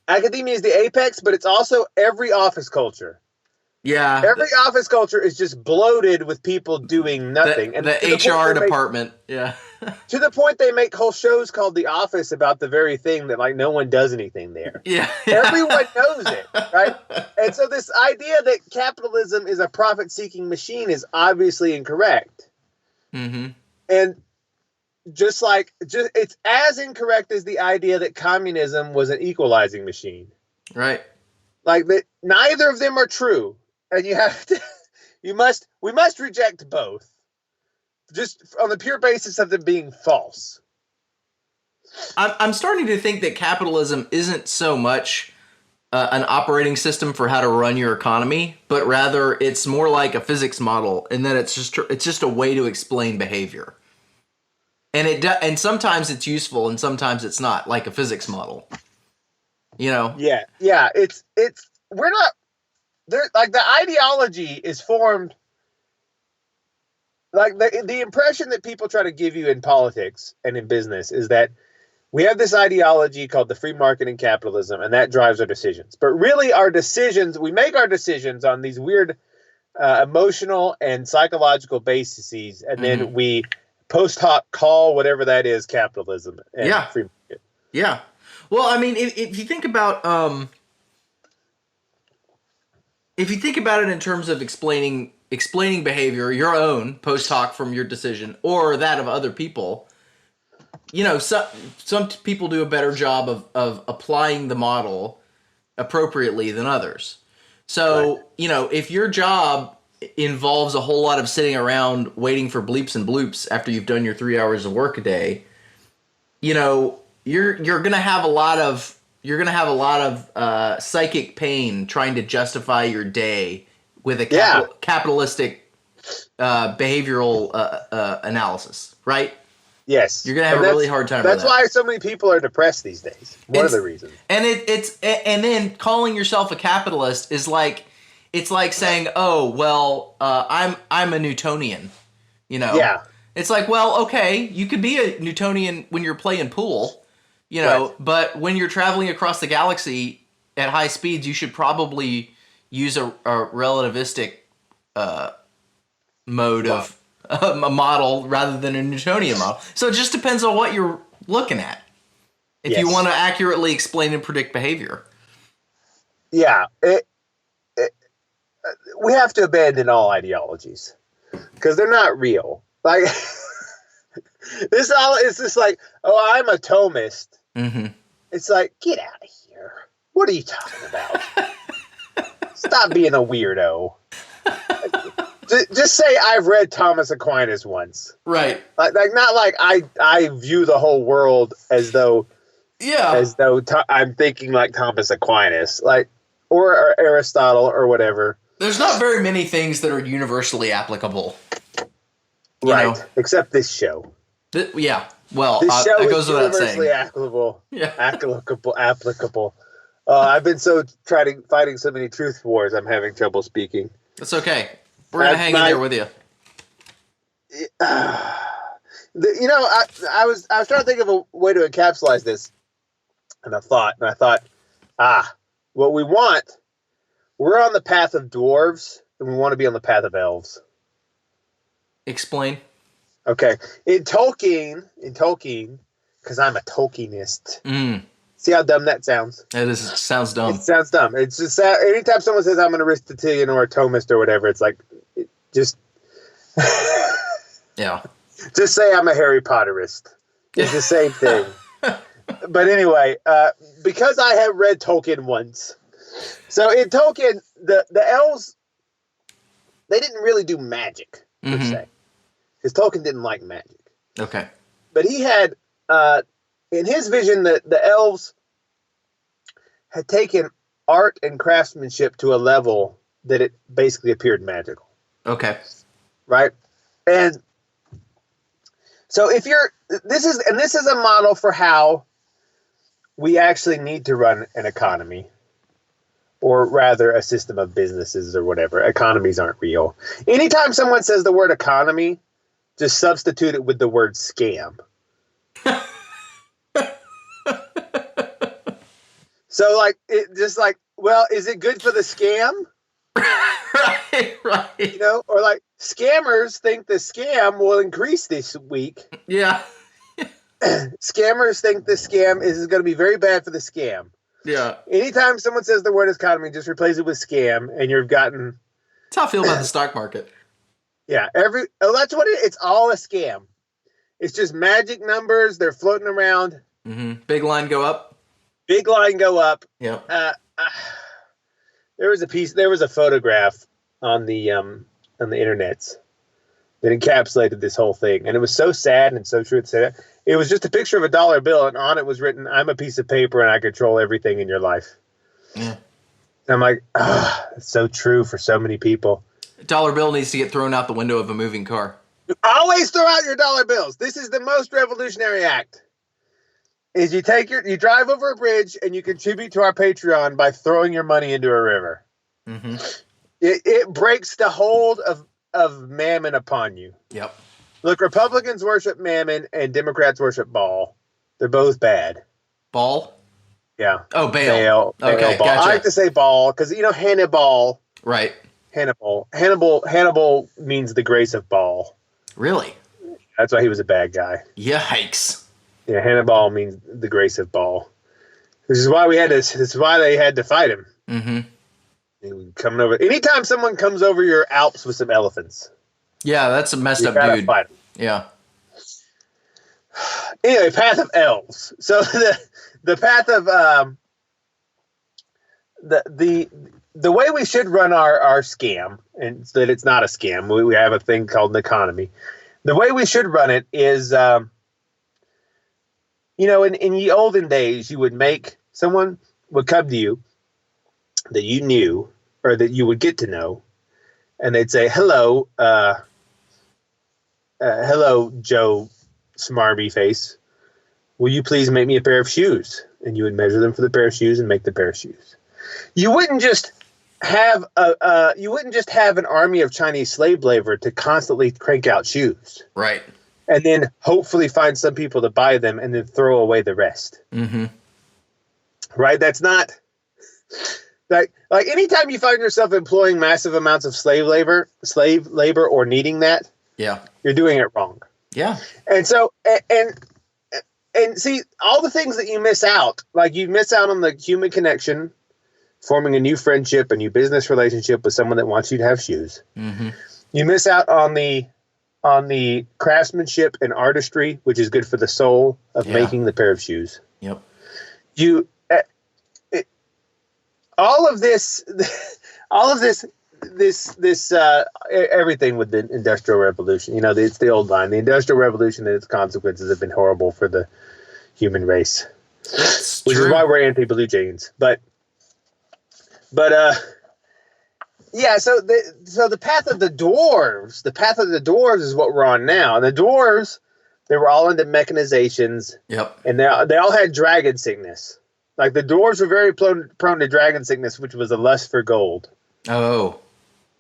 Academia is the apex, but it's also every office culture. Yeah. Every office culture is just bloated with people doing nothing. The HR department. Yeah. To the point they make whole shows called The Office about the very thing that like no one does anything there. Yeah. Everyone knows it, right? And so this idea that capitalism is a profit-seeking machine is obviously incorrect. Mm-hmm. And it's as incorrect as the idea that communism was an equalizing machine. Right. Like that, neither of them are true. And we must reject both. Just on the pure basis of them being false. I'm starting to think that capitalism isn't so much an operating system for how to run your economy, but rather it's more like a physics model, in that it's just a way to explain behavior. And sometimes it's useful, and sometimes it's not, like a physics model. Yeah. It's we're not there. Like the ideology is formed. Like the impression that people try to give you in politics and in business is that we have this ideology called the free market and capitalism, and that drives our decisions. But really, we make our decisions on these weird emotional and psychological bases, and then we post hoc call whatever that is capitalism and free market. Yeah. Well, I mean, if you think about it in terms of explaining behavior, your own post hoc from your decision or that of other people, some people do a better job of applying the model appropriately than others. So, right. If your job involves a whole lot of sitting around waiting for bleeps and bloops after you've done your 3 hours of work a day, you're going to have a lot of psychic pain trying to justify your day with a capitalistic behavioral analysis, right? Yes, you're gonna have a really hard time. That's why so many people are depressed these days. One of the reasons. And and then calling yourself a capitalist is like, it's like saying, oh well, I'm a Newtonian. Yeah. It's like, well, okay, you could be a Newtonian when you're playing pool, right. But when you're traveling across the galaxy at high speeds, you should probably use a relativistic mode of a model rather than a Newtonian model. So it just depends on what you're looking at. If you want to accurately explain and predict behavior. Yeah. We have to abandon all ideologies because they're not real. Like This all is just like, oh, I'm a Thomist. Mm-hmm. It's like, get out of here. What are you talking about? Stop being a weirdo. Just say I've read Thomas Aquinas once. Right. Like not like I view the whole world as though I'm thinking like Thomas Aquinas, like or Aristotle or whatever. There's not very many things that are universally applicable. Right. Except this show. Yeah. Well, this show it goes is without universally saying. applicable. Yeah. Applicable. I've been fighting so many truth wars. I'm having trouble speaking. That's okay. We're gonna hang in there with you. I was trying to think of a way to encapsulate this, and I thought, what we want, we're on the path of dwarves, and we want to be on the path of elves. Explain. Okay, in Tolkien, because I'm a Tolkienist. See how dumb that sounds? It sounds dumb. It sounds dumb. It's just anytime someone says I'm an Aristotelian or a Thomist or whatever, it's like, just yeah. Just say I'm a Harry Potterist. It's the same thing. But anyway, because I have read Tolkien once, so in Tolkien, the elves, they didn't really do magic per se, because Tolkien didn't like magic. Okay. But he had, in his vision, the elves had taken art and craftsmanship to a level that it basically appeared magical. Okay. Right? And so this is a model for how we actually need to run an economy, or rather a system of businesses or whatever. Economies aren't real. Anytime someone says the word economy, just substitute it with the word scam. So well, is it good for the scam? Right. Or like scammers think the scam will increase this week. Yeah. Scammers think the scam is going to be very bad for the scam. Yeah. Anytime someone says the word economy, just replace it with scam, and you've gotten. That's how I feel about the stock market. Yeah, that's what it's all a scam. It's just magic numbers. They're floating around. Mm-hmm. Big line go up. Big line go up. Yeah. There was a photograph on the internet that encapsulated this whole thing, and it was so sad and so true. It was just a picture of a dollar bill, and on it was written, "I'm a piece of paper, and I control everything in your life." Yeah. And I'm like, it's so true for so many people. A dollar bill needs to get thrown out the window of a moving car. Always throw out your dollar bills. This is the most revolutionary act. Is you drive over a bridge and you contribute to our Patreon by throwing your money into a river. Mm-hmm. It breaks the hold of mammon upon you. Yep. Look, Republicans worship mammon and Democrats worship Baal. They're both bad. Baal? Yeah. Oh, Baal. Okay, Baal. gotcha. I like to say Baal because, Hannibal. Right. Hannibal means the grace of Baal. Really? That's why he was a bad guy. Yikes. Yeah, Hannibal means the grace of Baal. This is why they had to fight him. Mm-hmm. Coming over. Anytime someone comes over your Alps with some elephants. Yeah, that's a messed up dude. Fight him. Yeah. Anyway, path of elves. So the path of the way we should run our scam, and so that it's not a scam. We have a thing called an economy. The way we should run it is. In the olden days, someone would come to you that you knew or that you would get to know, and they'd say, hello, Joe Smarmy Face. Will you please make me a pair of shoes? And you would measure them for the pair of shoes and make the pair of shoes. You wouldn't just have an army of Chinese slave labor to constantly crank out shoes. Right. And then hopefully find some people to buy them and then throw away the rest. Mm-hmm. Right? That's not like anytime you find yourself employing massive amounts of slave labor or needing that, yeah, you're doing it wrong. Yeah. And so and see all the things that you miss out, like you miss out on the human connection, forming a new friendship, a new business relationship with someone that wants you to have shoes. Mm-hmm. You miss out on the on the craftsmanship and artistry, which is good for the soul of making the pair of shoes. Yep. You, all of this, everything with the Industrial Revolution. You know, it's the old line: the Industrial Revolution and its consequences have been horrible for the human race. Which is why we're anti-blue jeans. But yeah. So the path of the dwarves is what we're on now. And the dwarves, they were all into mechanizations. Yep. And they all had dragon sickness. Like the dwarves were very prone to dragon sickness, which was a lust for gold. Oh.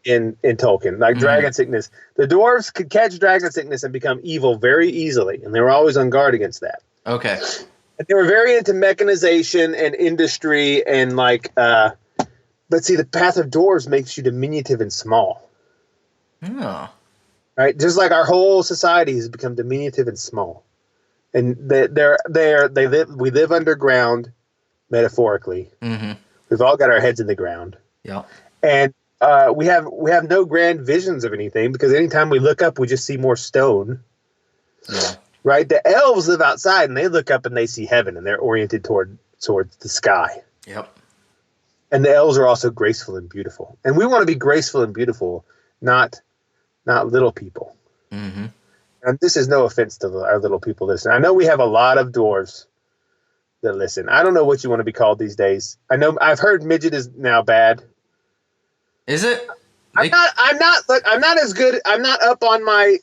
In Tolkien, like dragon sickness. The dwarves could catch dragon sickness and become evil very easily, and they were always on guard against that. Okay. And they were very into mechanization and industry and but see, the path of dwarves makes you diminutive and small. Oh. Right? Just like our whole society has become diminutive and small. And we live underground, metaphorically. Mm-hmm. We've all got our heads in the ground. Yeah. And we have no grand visions of anything, because anytime we look up, we just see more stone. Yeah. Right? The elves live outside, and they look up and they see heaven, and they're oriented towards the sky. Yep. And the elves are also graceful and beautiful. And we want to be graceful and beautiful, not little people. Mm-hmm. And this is no offense to our little people listening. I know we have a lot of dwarves that listen. I don't know what you want to be called these days. I know I've heard midget is now bad. Is it? I'm not as good. I'm not up on my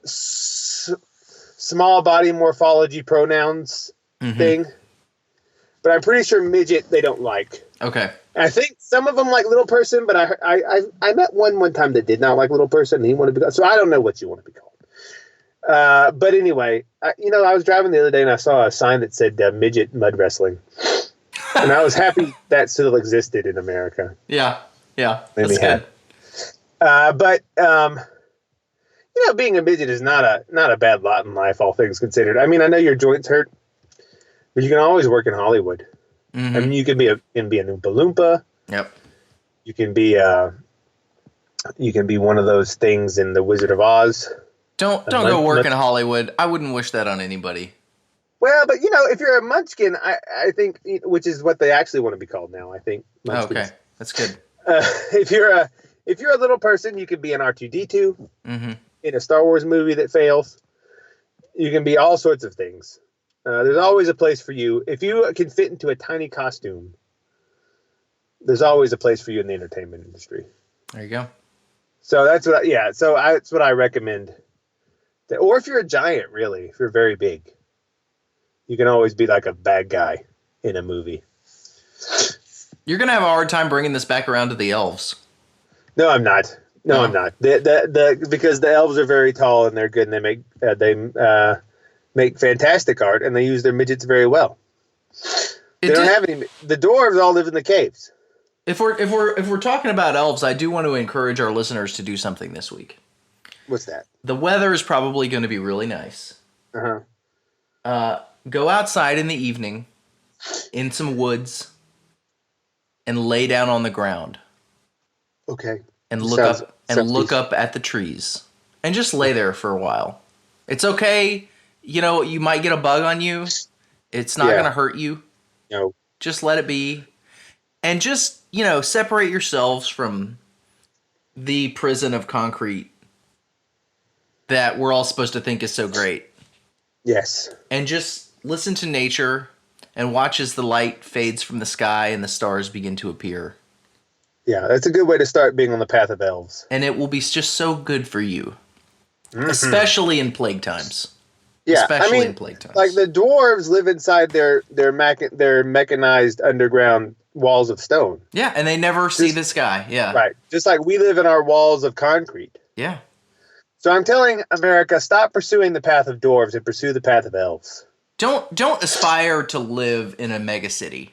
small body morphology pronouns thing. But I'm pretty sure midget they don't like. Okay. And I think some of them like little person, but I met one time that did not like little person, and he wanted to be called. So I don't know what you want to be called. But anyway, I was driving the other day and I saw a sign that said midget mud wrestling. And I was happy that still existed in America. Yeah. That's good. But being a midget is not a bad lot in life, all things considered. I mean, I know your joints hurt, but you can always work in Hollywood. Mm-hmm. I mean, you can be an Oompa Loompa. Yep. You can be one of those things in The Wizard of Oz. Don't go work in Hollywood. I wouldn't wish that on anybody. Well, but if you're a munchkin, I think, which is what they actually want to be called now. I think. Munchkins. Okay, that's good. If you're a little person, you could be an R2-D2 in a Star Wars movie that fails. You can be all sorts of things. There's always a place for you. If you can fit into a tiny costume, there's always a place for you in the entertainment industry. There you go. So that's what I recommend. Or if you're a giant, really, if you're very big, you can always be like a bad guy in a movie. You're going to have a hard time bringing this back around to the elves. No, I'm not. I'm not. Because the elves are very tall and they're good, and they make fantastic art, and they use their midgets very well. They don't have any. The dwarves all live in the caves. If we're talking about elves, I do want to encourage our listeners to do something this week. What's that? The weather is probably going to be really nice. Go outside in the evening, in some woods, and lay down on the ground. Okay. And look up at the trees, and just lay there for a while. It's okay. You might get a bug on you. It's not going to hurt you. No. Just let it be. And just, separate yourselves from the prison of concrete that we're all supposed to think is so great. Yes. And just listen to nature and watch as the light fades from the sky and the stars begin to appear. Yeah, that's a good way to start being on the path of elves. And it will be just so good for you. Especially in plague times. Yeah, especially in plague times. Like the dwarves live inside their mechanized underground walls of stone. Yeah, and they never see the sky. Yeah. Right. Just like we live in our walls of concrete. Yeah. So I'm telling America, stop pursuing the path of dwarves and pursue the path of elves. Don't aspire to live in a mega city.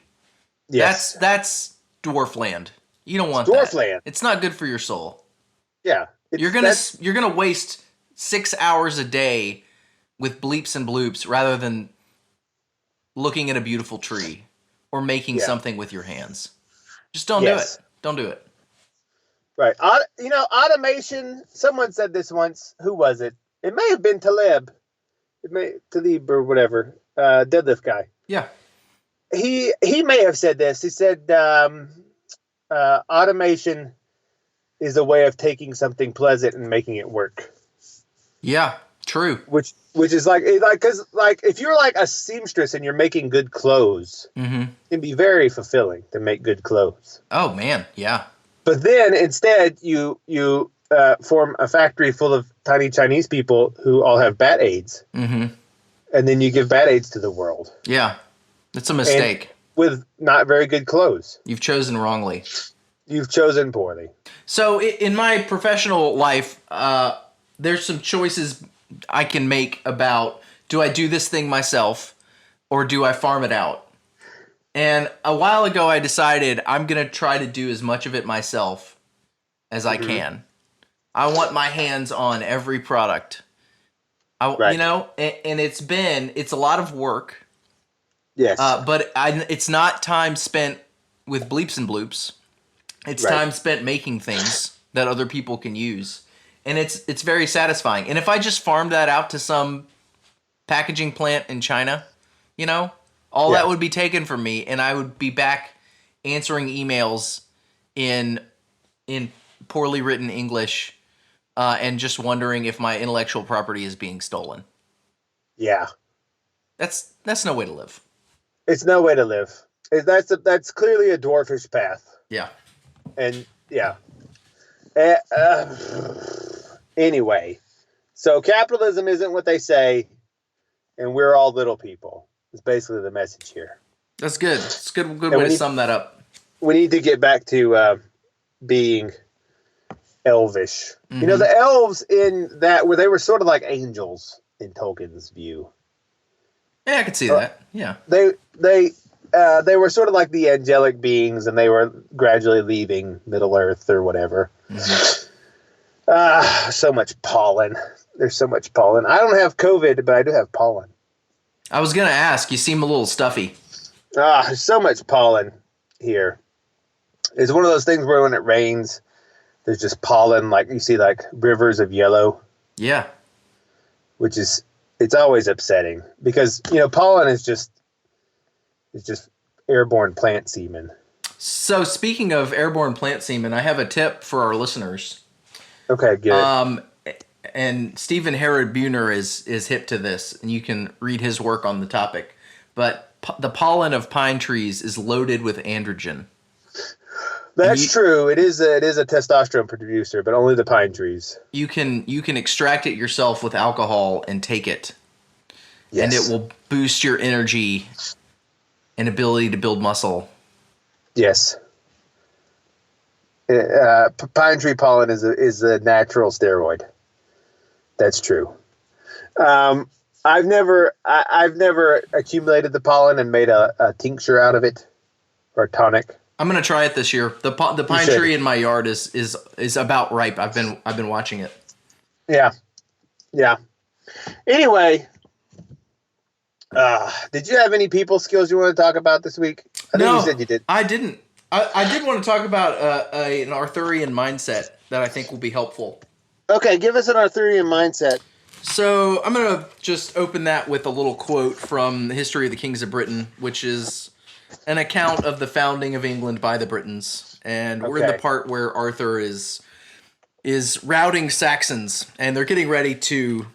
Yes. That's dwarf land. You don't want dwarf land. It's not good for your soul. Yeah. You're gonna waste 6 hours a day with bleeps and bloops rather than looking at a beautiful tree or making something with your hands. Just don't do it. Don't do it. Right. Automation. Someone said this once. Who was it? It may have been Taleb. Talib or whatever. Deadlift guy. Yeah. He may have said this. He said automation is a way of taking something pleasant and making it work. Yeah. True. Which is like because if you're like a seamstress and you're making good clothes, Mm-hmm. it can be very fulfilling to make good clothes. Oh man, yeah. But then instead you form a factory full of tiny Chinese people who all have bat aids, Mm-hmm. and then you give bat aids to the world. Yeah, that's a mistake. And with not very good clothes. You've chosen wrongly. You've chosen poorly. So in my professional life, there's some choices I can make about, do I do this thing myself or do I farm it out? And a while ago I decided I'm going to try to do as much of it myself as I can. I want my hands on every product. Right. You know, and it's a lot of work. Yes. But it's not time spent with bleeps and bloops. It's Right. time spent making things that other people can use. And it's very satisfying. And if I just farmed that out to some packaging plant in China, you know, all that would be taken from me, and I would be back answering emails in poorly written English, and just wondering if my intellectual property is being stolen. Yeah. That's no way to live. It's no way to live. That's clearly a dwarfish path. Yeah. And yeah. Anyway, so capitalism isn't what they say, and we're all little people. It's basically the message here. That's good. It's a good way to sum that up. We need to get back to being elvish. Mm-hmm. You know, the elves in that, where they were sort of like angels in Tolkien's view. Yeah, I could see that. Yeah. They were sort of like the angelic beings, and they were gradually leaving Middle Earth or whatever. Mm-hmm. So much pollen. There's so much pollen. I don't have COVID, but I do have pollen. I was going to ask, you seem a little stuffy. There's so much pollen here. It's one of those things where when it rains, there's just pollen, like you see like rivers of yellow. Yeah. Which is, it's always upsetting because, you know, pollen is just airborne plant semen. So speaking of airborne plant semen, I have a tip for our listeners. Okay, good. And Stephen Herod Buhner is hip to this, and you can read his work on the topic. But the pollen of pine trees is loaded with androgen. That's true. It is a testosterone producer, but only the pine trees. You can extract it yourself with alcohol and take it. Yes. And it will boost your energy and ability to build muscle. Yes. Pine tree pollen is a natural steroid. That's true. I've never accumulated the pollen and made a tincture out of it or a tonic. I'm gonna try it this year. The pine tree in my yard is about ripe. I've been watching it. Yeah. Anyway, did you have any people skills you want to talk about this week? I think you said you did. I didn't. I did want to talk about an Arthurian mindset that I think will be helpful. Okay, give us an Arthurian mindset. So I'm going to just open that with a little quote from the History of the Kings of Britain, which is an account of the founding of England by the Britons. And we're in the part where Arthur is routing Saxons, and they're getting ready to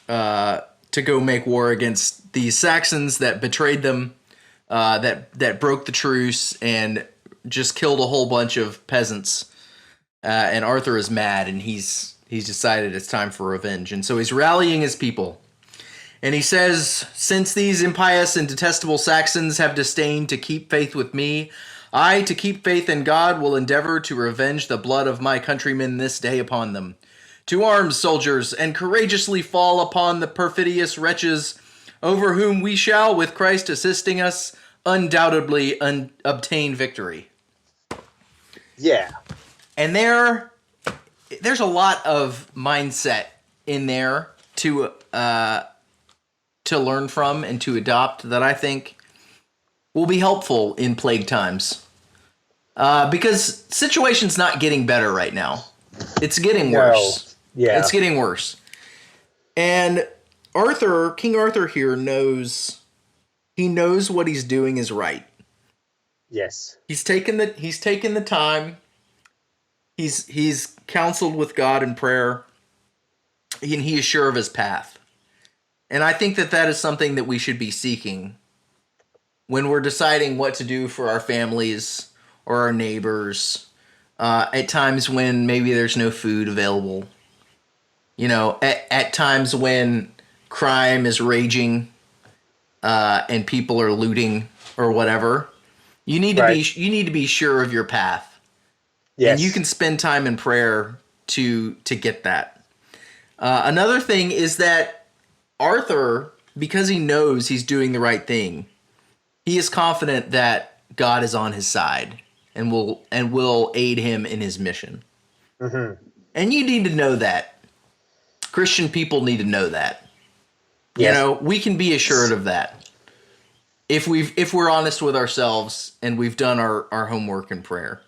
go make war against these Saxons that betrayed them, that broke the truce and just killed a whole bunch of peasants. And Arthur is mad, and he's decided it's time for revenge. And so he's rallying his people. And he says, "Since these impious and detestable Saxons have disdained to keep faith with me, I, to keep faith in God, will endeavor to revenge the blood of my countrymen this day upon them. To arms, soldiers, and courageously fall upon the perfidious wretches, over whom we shall, with Christ assisting us, undoubtedly obtain victory." Yeah. And there's a lot of mindset in there to learn from and to adopt that I think will be helpful in plague times. because situation's not getting better right now. It's getting worse. Yeah. It's getting worse. And King Arthur here knows what he's doing is right. Yes. He's taken the time. He's counseled with God in prayer, and he is sure of his path. And I think that is something that we should be seeking when we're deciding what to do for our families or our neighbors, at times when maybe there's no food available. At times when crime is raging, and people are looting or whatever. You need to be sure of your path. Yes. And you can spend time in prayer to get that. Another thing is that Arthur, because he knows he's doing the right thing, he is confident that God is on his side and will aid him in his mission. Mm-hmm. And you need to know that. Christian people need to know that. Yes. We can be assured of that if we're honest with ourselves and we've done our homework in prayer.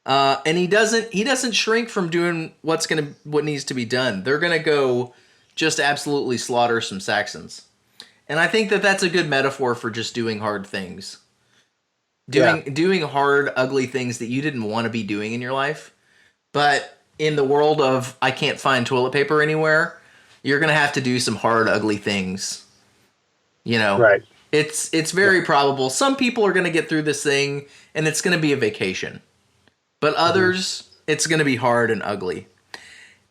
And he doesn't shrink from doing what needs to be done. They're gonna go just absolutely slaughter some Saxons. And I think that's a good metaphor for just doing hard things. Doing hard, ugly things that you didn't want to be doing in your life. But in the world of I can't find toilet paper anywhere, you're gonna have to do some hard, ugly things. Right. It's very probable. Some people are gonna get through this thing and it's gonna be a vacation. But others, it's gonna be hard and ugly.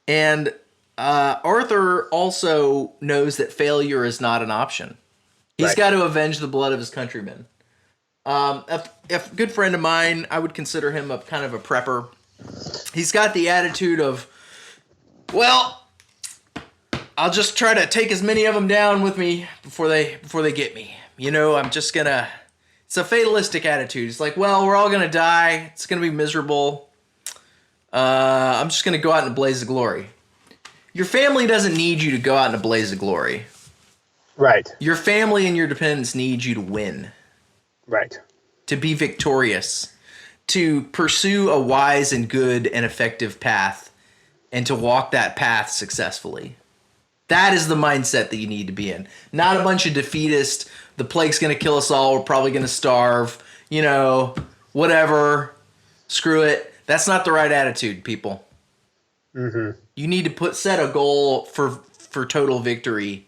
And Arthur also knows that failure is not an option. He's got to avenge the blood of his countrymen. A good friend of mine, I would consider him a kind of a prepper. He's got the attitude of, well, I'll just try to take as many of them down with me before they get me. I'm just gonna. It's a fatalistic attitude. It's like, well, we're all gonna die. It's gonna be miserable. I'm just gonna go out in a blaze of glory. Your family doesn't need you to go out in a blaze of glory. Right. Your family and your dependents need you to win. Right. To be victorious. To pursue a wise and good and effective path. And to walk that path successfully. That is the mindset that you need to be in. Not a bunch of defeatist, the plague's going to kill us all, we're probably going to starve, whatever, screw it. That's not the right attitude, people. Mm-hmm. You need to set a goal for total victory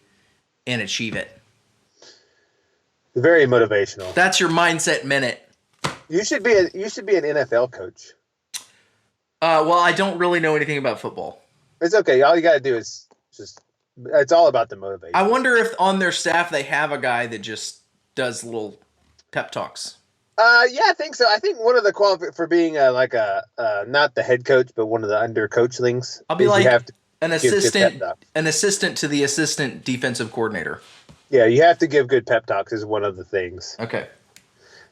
and achieve it. Very motivational. That's your mindset minute. You should be an NFL coach. Well, I don't really know anything about football. It's okay. All you got to do is just. It's all about the motivation. I wonder if on their staff they have a guy that just does little pep talks. Yeah, I think so. I think one of the for being not the head coach, but one of the under coachlings. I'll be like an assistant to the assistant defensive coordinator. Yeah, you have to give good pep talks is one of the things. Okay.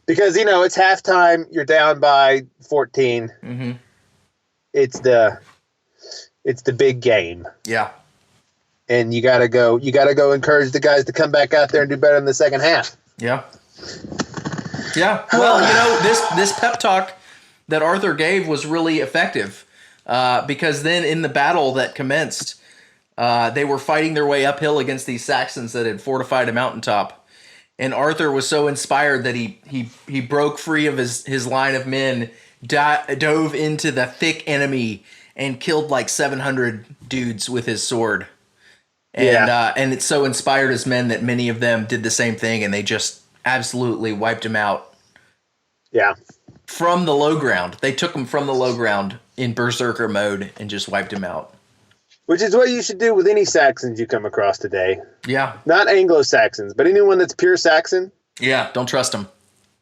Because it's halftime, you're down by 14. Mm-hmm. It's the big game. Yeah. And you gotta go encourage the guys to come back out there and do better in the second half. Yeah. Yeah. Well, this pep talk that Arthur gave was really effective. Because then in the battle that commenced, they were fighting their way uphill against these Saxons that had fortified a mountaintop. And Arthur was so inspired that he broke free of his line of men, dove into the thick enemy, and killed like 700 dudes with his sword. And it so inspired his men that many of them did the same thing, and they just absolutely wiped him out. Yeah. From the low ground. They took him from the low ground in berserker mode and just wiped him out. Which is what you should do with any Saxons you come across today. Yeah. Not Anglo-Saxons, but anyone that's pure Saxon. Yeah, don't trust them.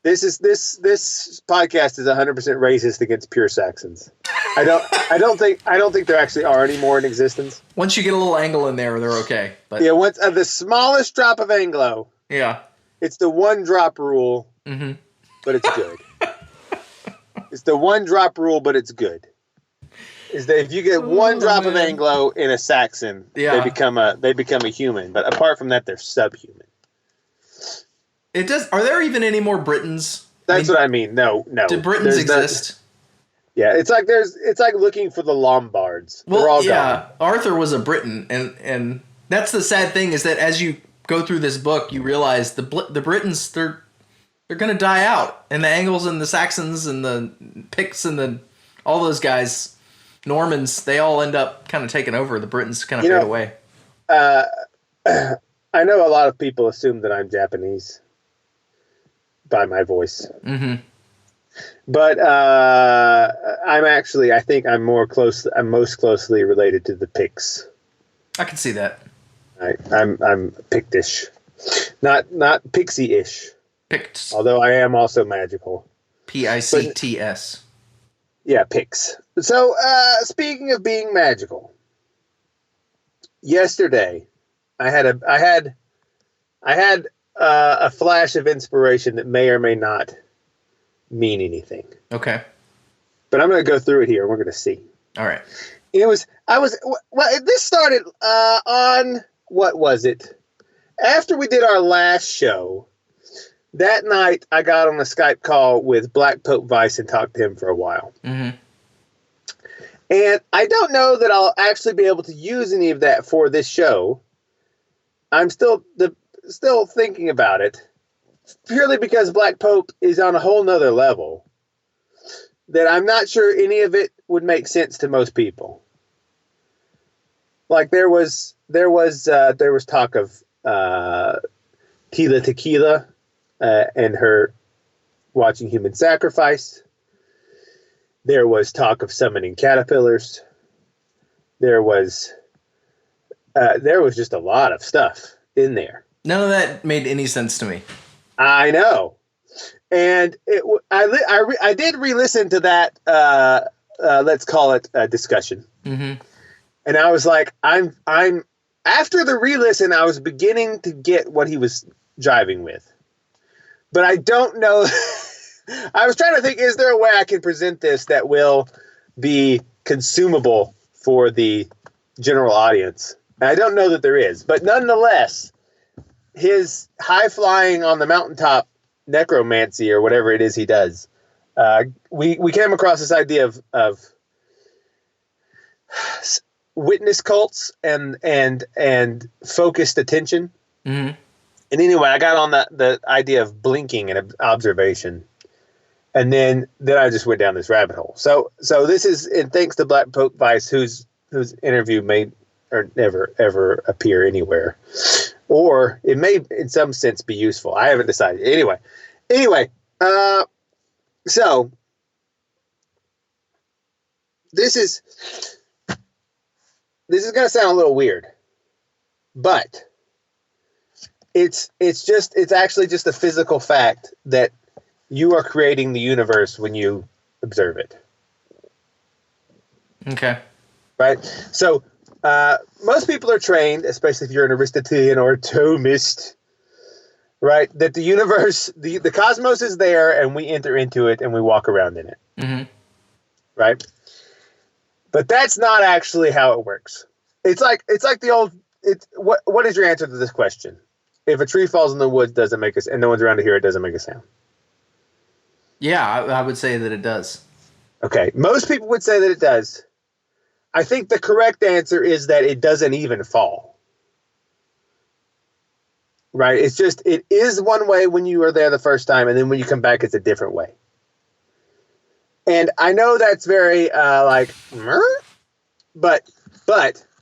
This podcast is 100% racist against pure Saxons. I don't think there actually are any more in existence. Once you get a little Anglo in there, they're okay. But yeah, once the smallest drop of Anglo. Yeah. It's the one drop rule, but it's good. It's the one drop rule, but it's good. Is that if you get one drop of Anglo in a Saxon, they become a human. But apart from that, they're subhuman. It does. Are there even any more Britons That's what I mean. No. Did Britons There's exist? Yeah, it's like looking for the Lombards. Well, They're all yeah, gone. Arthur was a Briton, and that's the sad thing is that as you go through this book, you realize the Britons they're gonna die out, and the Angles and the Saxons and the Picts and all those guys, Normans, they all end up kind of taking over. The Britons kind of fade away. I know a lot of people assume that I'm Japanese by my voice. Mm-hmm. But I think I'm most closely related to the Picts. I can see that. I'm Pictish, not pixie-ish. Picts. Although I am also magical. Picts. Yeah, Picts. So speaking of being magical, yesterday I had a flash of inspiration that may or may not mean anything. Okay. But I'm going to go through it here and we're going to see. All right. This started on, what was it? After we did our last show, that night I got on a Skype call with Black Pope Vice and talked to him for a while. Mm-hmm. And I don't know that I'll actually be able to use any of that for this show. I'm still thinking about it. Purely because Black Pope is on a whole nother level that I'm not sure any of it would make sense to most people. Like there was talk of Tila Tequila and her watching human sacrifice. There was talk of summoning caterpillars. There was just a lot of stuff in there. None of that made any sense to me. I know, and I did re-listen to that. Let's call it a discussion. Mm-hmm. And I was like, I'm after the re-listen, I was beginning to get what he was driving with, but I don't know. I was trying to think, is there a way I can present this that will be consumable for the general audience? And I don't know that there is, but nonetheless, his high flying on the mountaintop necromancy or whatever it is he does. We came across this idea of witness cults and focused attention. Mm-hmm. And anyway, I got on the idea of blinking and observation. And then I just went down this rabbit hole. So this is, and thanks to Black Pope Vice, whose interview may or never ever appear anywhere. Or it may, in some sense, be useful. I haven't decided. Anyway, so this is going to sound a little weird, but it's actually just a physical fact that you are creating the universe when you observe it. Okay. Right. So. Most people are trained, especially if you're an Aristotelian or a Thomist, right? That the universe, the cosmos is there and we enter into it and we walk around in it. Mm-hmm. Right? But that's not actually how it works. It's like the old, what is your answer to this question? If a tree falls in the woods, doesn't make us, and no one's around to hear it, doesn't make a sound. Yeah, I would say that it does. Okay. Most people would say that it does. I think the correct answer is that it doesn't even fall. Right? It's just, it is one way when you are there the first time, and then when you come back, it's a different way. And I know that's very, but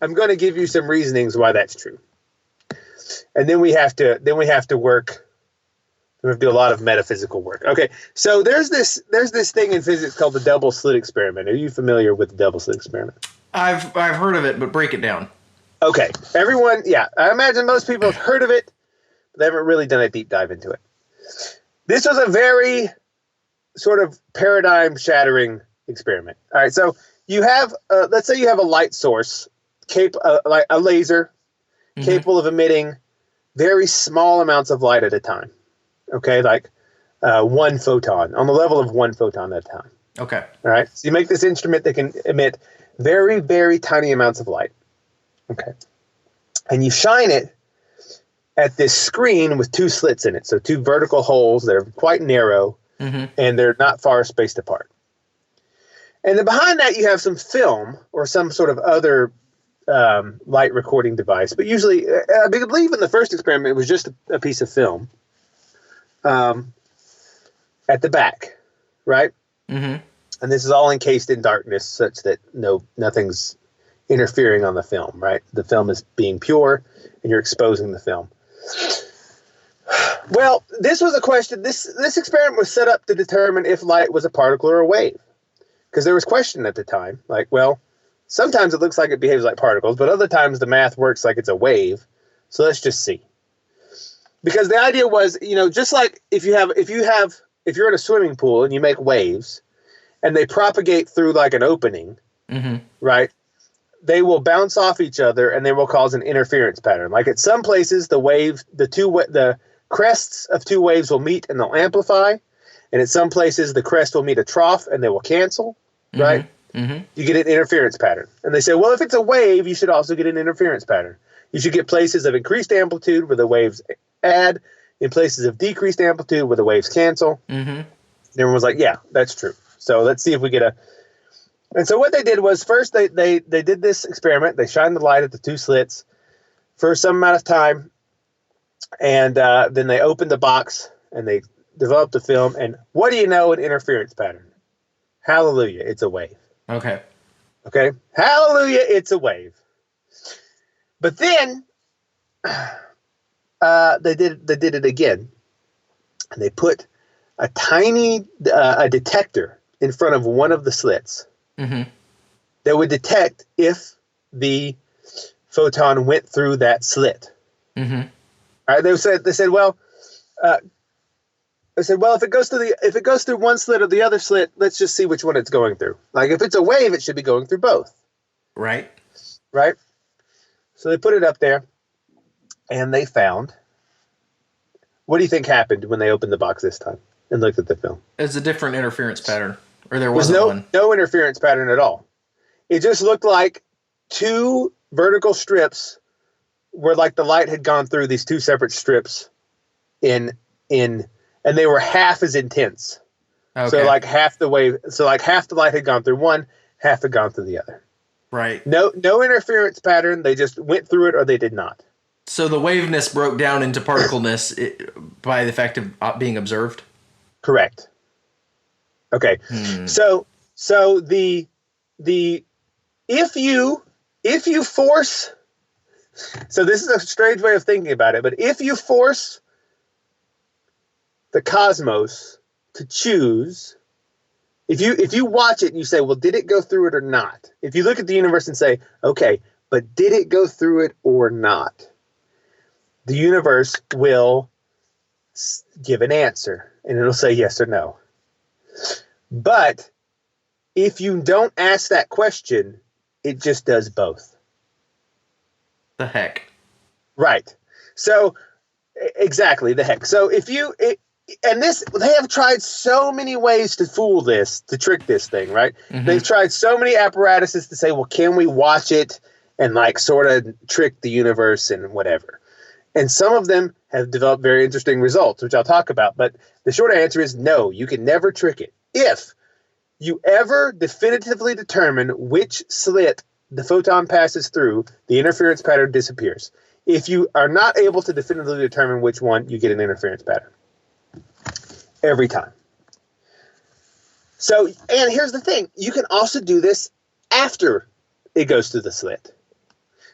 I'm going to give you some reasonings why that's true. And then we have to work. We have to do a lot of metaphysical work. Okay. So there's this thing in physics called the double slit experiment. Are you familiar with the double slit experiment? I've heard of it, but break it down. Okay. Everyone, yeah. I imagine most people have heard of it, but they haven't really done a deep dive into it. This was a very sort of paradigm-shattering experiment. All right. So you have, let's say you have a light source, like a laser, mm-hmm. capable of emitting very small amounts of light at a time. Okay, like one photon, on the level of one photon at a time. Okay. All right. So you make this instrument that can emit very, very tiny amounts of light. Okay. And you shine it at this screen with two slits in it. So two vertical holes that are quite narrow and they're not far spaced apart. And then behind that, you have some film or some sort of other light recording device. But usually, I believe in the first experiment, it was just a piece of film at the back, right? Mm-hmm. And this is all encased in darkness such that nothing's interfering on the film, right? The film is being pure, and you're exposing the film. Well, this was a question. This experiment was set up to determine if light was a particle or a wave. Because there was question at the time, like, well, sometimes it looks like it behaves like particles, but other times the math works like it's a wave. So let's just see. Because the idea was, just like if you're in a swimming pool and you make waves and they propagate through like an opening, right? They will bounce off each other and they will cause an interference pattern. Like at some places, the crests of two waves will meet and they'll amplify. And at some places, the crest will meet a trough and they will cancel, right? You get an interference pattern. And they say, well, if it's a wave, you should also get an interference pattern. You should get places of increased amplitude where the waves add, in places of decreased amplitude where the waves cancel. And everyone was like, yeah, that's true. So let's see if we get a... And so what they did was first they did this experiment. They shined the light at the two slits for some amount of time. And then they opened the box and they developed the film. And what do you know, an interference pattern? Hallelujah, it's a wave. Okay. Hallelujah, it's a wave. But then they did it again. And they put a tiny detector in front of one of the slits that would detect if the photon went through that slit. All right, they said, well, if it goes through one slit or the other slit, let's just see which one it's going through. Like if it's a wave, it should be going through both. Right. So they put it up there, and they found. What do you think happened when they opened the box this time and looked at the film? It's a different interference pattern, or there wasn't one. No interference pattern at all. It just looked like two vertical strips where like the light had gone through these two separate strips and they were half as intense. Okay. So like half the light had gone through one, half had gone through the other. Right. No interference pattern. They just went through it or they did not. So the waveness broke down into particleness by the fact of being observed? Correct. Okay. So the if you force, so this is a strange way of thinking about it, but if you force the cosmos to choose, if you watch it and you say, well, did it go through it or not? If you look at the universe and say, okay, but did it go through it or not? The universe will give an answer and it'll say yes or no. But if you don't ask that question, it just does both. The heck? Right. So exactly, the heck. So they have tried so many ways to trick this thing, right? They've tried so many apparatuses to say, well, can we watch it and like sort of trick the universe and whatever? And some of them have developed very interesting results, which I'll talk about. But the short answer is no, you can never trick it. If you ever definitively determine which slit the photon passes through, the interference pattern disappears. If you are not able to definitively determine which one, you get an interference pattern. Every time. So, and here's the thing. You can also do this after it goes through the slit.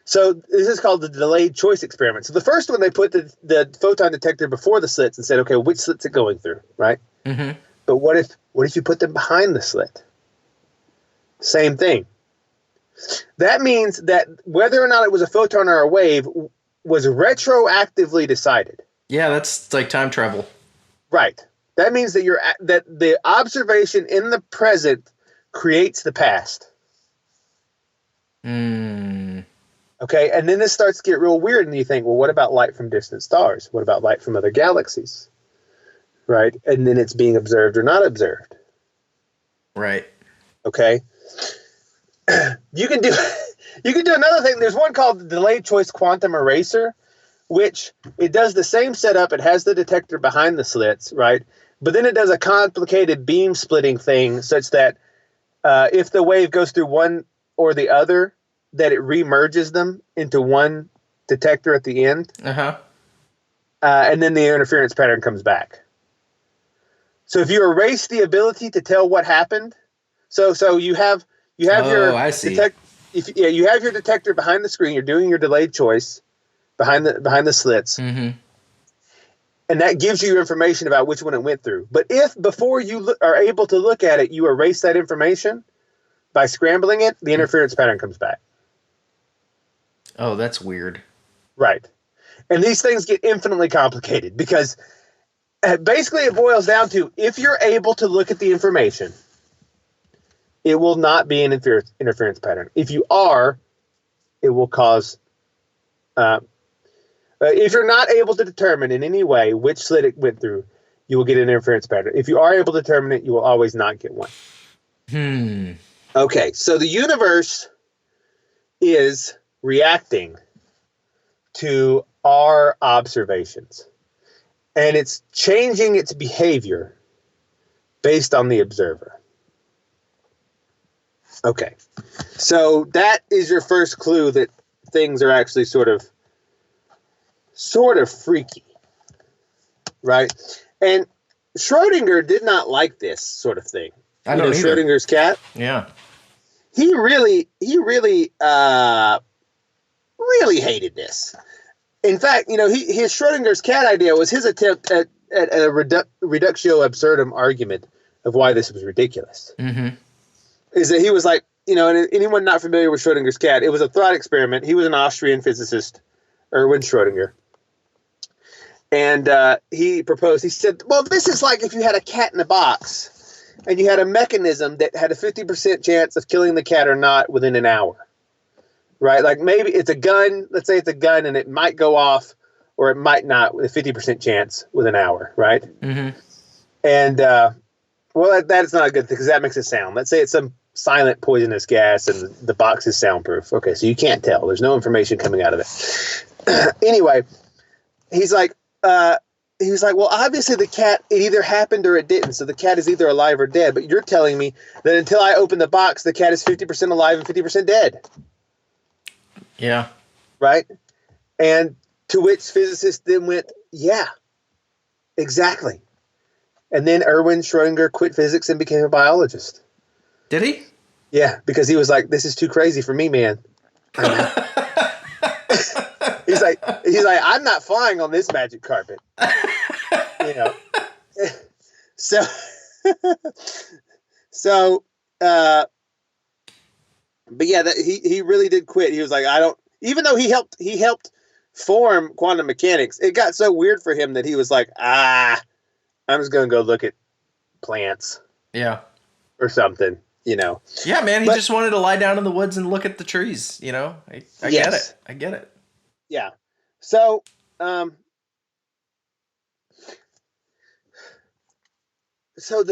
So this is called the delayed choice experiment. So the first one, they put the photon detector before the slits and said, okay, which slit's it going through, right? But what if you put them behind the slit? Same thing. That means that whether or not it was a photon or a wave was retroactively decided. Yeah, that's like time travel. Right. That means that that the observation in the present creates the past. Okay, and then this starts to get real weird, and you think, well, what about light from distant stars? What about light from other galaxies? Right? And then it's being observed or not observed. Right. Okay. You can do another thing. There's one called the delayed choice quantum eraser, which it does the same setup. It has the detector behind the slits, right? But then it does a complicated beam splitting thing such that if the wave goes through one or the other, that it remerges them into one detector at the end. And then the interference pattern comes back. So if you erase the ability to tell what happened, so you have your I see. You have your detector behind the screen. You're doing your delayed choice behind the slits, and that gives you information about which one it went through. But if before you are able to look at it, you erase that information by scrambling it, the interference pattern comes back. Oh, that's weird. Right. And these things get infinitely complicated because basically it boils down to if you're able to look at the information, it will not be an interference pattern. If you are, it will cause... if you're not able to determine in any way which slit it went through, you will get an interference pattern. If you are able to determine it, you will always not get one. Okay, so the universe is reacting to our observations, and it's changing its behavior based on the observer. Okay, so that is your first clue that things are actually sort of freaky, right? And Schrodinger did not like this sort of thing. I don't either. Schrodinger's cat? Yeah. He really hated this. In fact, his Schrodinger's cat idea was his attempt at a reductio absurdum argument of why this was ridiculous. Is that he was like, and anyone not familiar with Schrodinger's cat, it was a thought experiment. He was an Austrian physicist, Erwin Schrödinger. And he said, well, this is like if you had a cat in a box and you had a mechanism that had a 50% chance of killing the cat or not within an hour, right? Like maybe it's a gun. Let's say it's a gun and it might go off or it might not with a 50% chance within an hour, right? And, well, that's not a good thing because that makes a sound. Let's say it's some silent poisonous gas and the box is soundproof. Okay, so you can't tell. There's no information coming out of it. Anyway, he's like, well, obviously the cat, it either happened or it didn't. So the cat is either alive or dead. But you're telling me that until I open the box, the cat is 50% alive and 50% dead. Yeah. Right? And to which physicists then went, yeah, exactly. And then Erwin Schrödinger quit physics and became a biologist. Did he? Yeah, because he was like, this is too crazy for me, man. He's like, I'm not flying on this magic carpet. But yeah, he really did quit. He was like, even though he helped form quantum mechanics, it got so weird for him that he was like, I'm just going to go look at plants. Yeah. Or something, Yeah, man, he just wanted to lie down in the woods and look at the trees, I get it. I get it. Yeah. So, the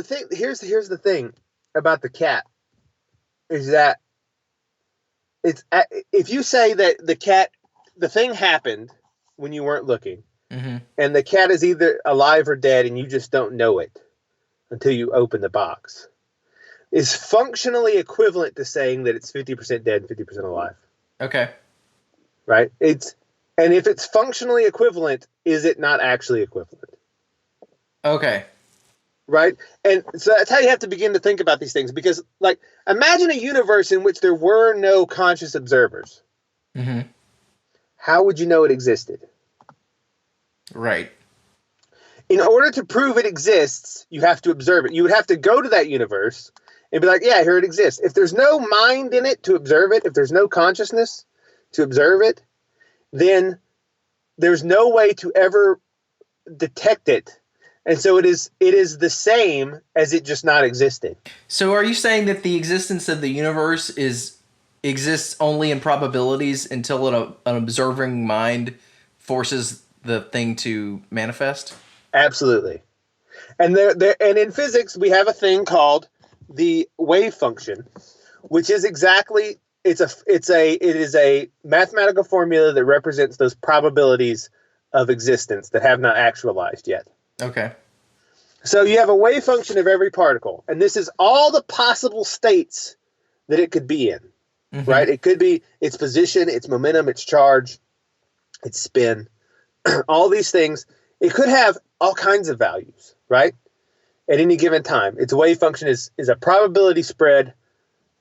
thing, here's the thing about the cat is that if you say that the thing happened when you weren't looking, and the cat is either alive or dead and you just don't know it until you open the box, is functionally equivalent to saying that it's 50% dead and 50% alive. Okay. Right? And if it's functionally equivalent, is it not actually equivalent? Okay. Right? And so that's how you have to begin to think about these things. Because, like, imagine a universe in which there were no conscious observers. How would you know it existed? Right. In order to prove it exists, you have to observe it. You would have to go to that universe and be like, yeah, here it exists. If there's no mind in it to observe it, if there's no consciousness to observe it, then there's no way to ever detect it. And so it is the same as it just not existing. So are you saying that the existence of the universe exists only in probabilities until an observing mind forces the thing to manifest? Absolutely. And and in physics, we have a thing called the wave function, which is exactly it is a mathematical formula that represents those probabilities of existence that have not actualized yet. Okay. So you have a wave function of every particle, and this is all the possible states that it could be in, right? It could be its position, its momentum, its charge, its spin, all these things. It could have all kinds of values, right? At any given time. Its wave function is a probability spread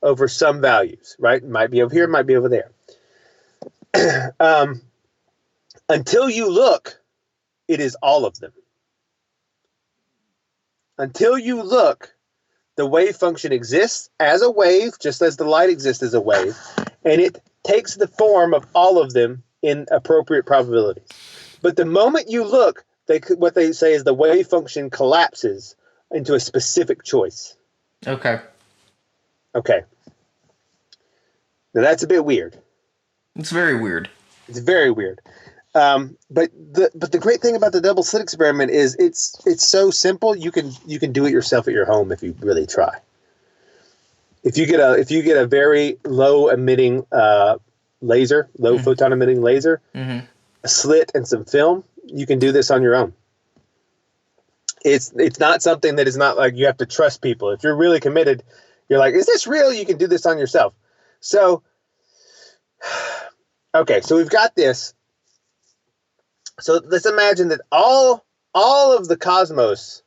over some values, right? It might be over here, it might be over there. Until you look, it is all of them. Until you look, the wave function exists as a wave, just as the light exists as a wave, and it takes the form of all of them in appropriate probabilities. But the moment you look, what they say is the wave function collapses into a specific choice. Okay. Okay. Now that's a bit weird. It's very weird. It's very weird. But the great thing about the double slit experiment is it's so simple. You can do it yourself at your home if you really try. If you get a very low emitting laser, low photon emitting laser, a slit and some film, you can do this on your own. It's not something that is not like you have to trust people. If you're really committed, you're like, is this real? You can do this on yourself. So, okay, so we've got this. So let's imagine that all of the cosmos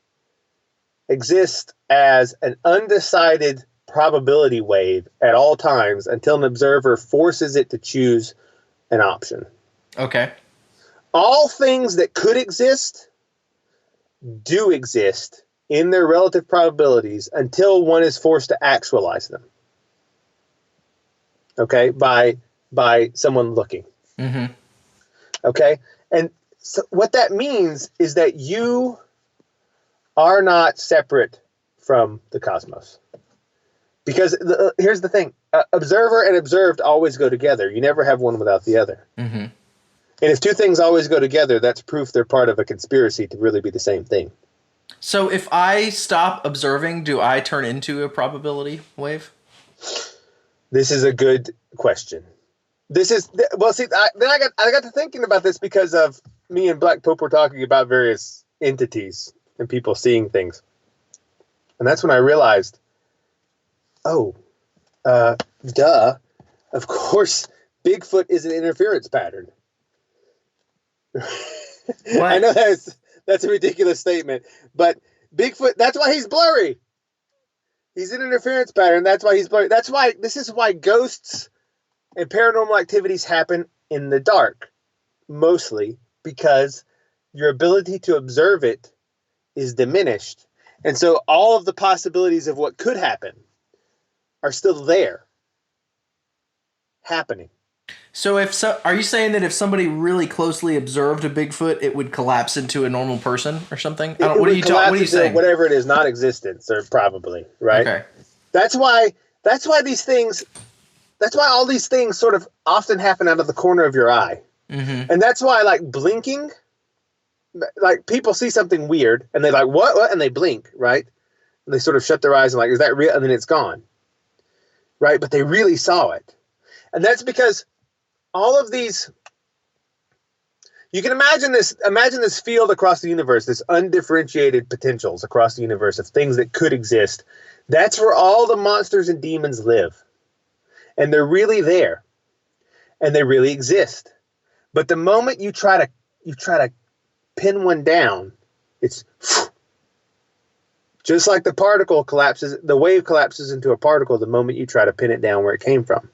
exists as an undecided probability wave at all times until an observer forces it to choose an option. Okay. All things that could exist do exist in their relative probabilities until one is forced to actualize them. Okay, by someone looking. Mm-hmm. Okay, and so what that means is that you are not separate from the cosmos. Because here's the thing. Observer and observed always go together. You never have one without the other. Mm-hmm. And if two things always go together, that's proof they're part of a conspiracy to really be the same thing. So if I stop observing, do I turn into a probability wave? This is a good question. Then I got to thinking about this because of me and Black Pope were talking about various entities and people seeing things. And that's when I realized, of course, Bigfoot is an interference pattern. I know that's a ridiculous statement, but Bigfoot, that's why he's blurry. He's an interference pattern. That's why he's blurry. This is why ghosts and paranormal activities happen in the dark, mostly because your ability to observe it is diminished. And so all of the possibilities of what could happen are still there, happening. So are you saying that if somebody really closely observed a Bigfoot, it would collapse into a normal person or something? What are you saying? Whatever it is, non-existence, or probably, right? Okay. That's why all these things sort of often happen out of the corner of your eye. Mm-hmm. And that's why, like, blinking, like, people see something weird and they're like, what? And they blink, right? And they sort of shut their eyes and like, is that real? And then it's gone, right? But they really saw it. And that's because all of these, you can imagine this field across the universe, this undifferentiated potentials across the universe of things that could exist. That's where all the monsters and demons live. And they're really there. And they really exist. But the moment you try to pin one down, it's just like the particle collapses, the wave collapses into a particle the moment you try to pin it down where it came from.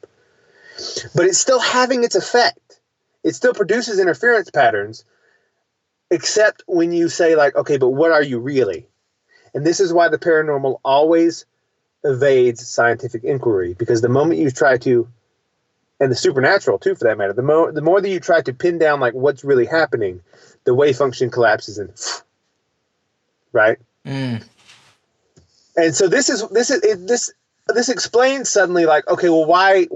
But it's still having its effect. It still produces interference patterns, except when you say, like, okay, but what are you really? And this is why the paranormal always evades scientific inquiry, because the moment you try to, and the supernatural too, for that matter, the more that you try to pin down, like, what's really happening, the wave function collapses and, right? Mm. And so this explains suddenly, like, okay, well, why,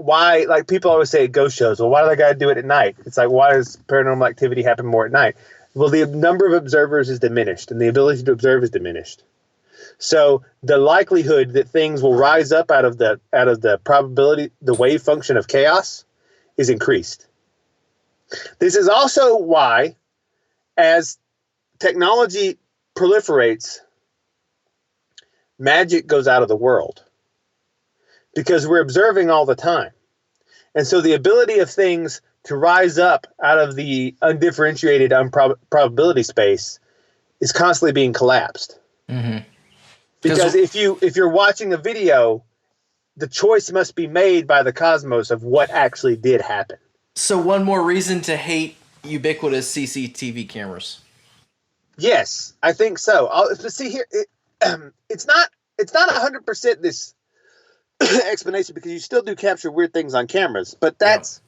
like, people always say at ghost shows, well, why do they got to do it at night? It's like, why does paranormal activity happen more at night? Well, the number of observers is diminished, and the ability to observe is diminished. So the likelihood that things will rise up out of the probability, the wave function of chaos, is increased. This is also why, as technology proliferates magic goes out of the world because we're observing all the time. And so the ability of things to rise up out of the undifferentiated probability space is constantly being collapsed. Mm-hmm. Because if you're watching a video, the choice must be made by the cosmos of what actually did happen. So one more reason to hate ubiquitous CCTV cameras. Yes, I think so. See here, it's not 100% this explanation because you still do capture weird things on cameras, but that's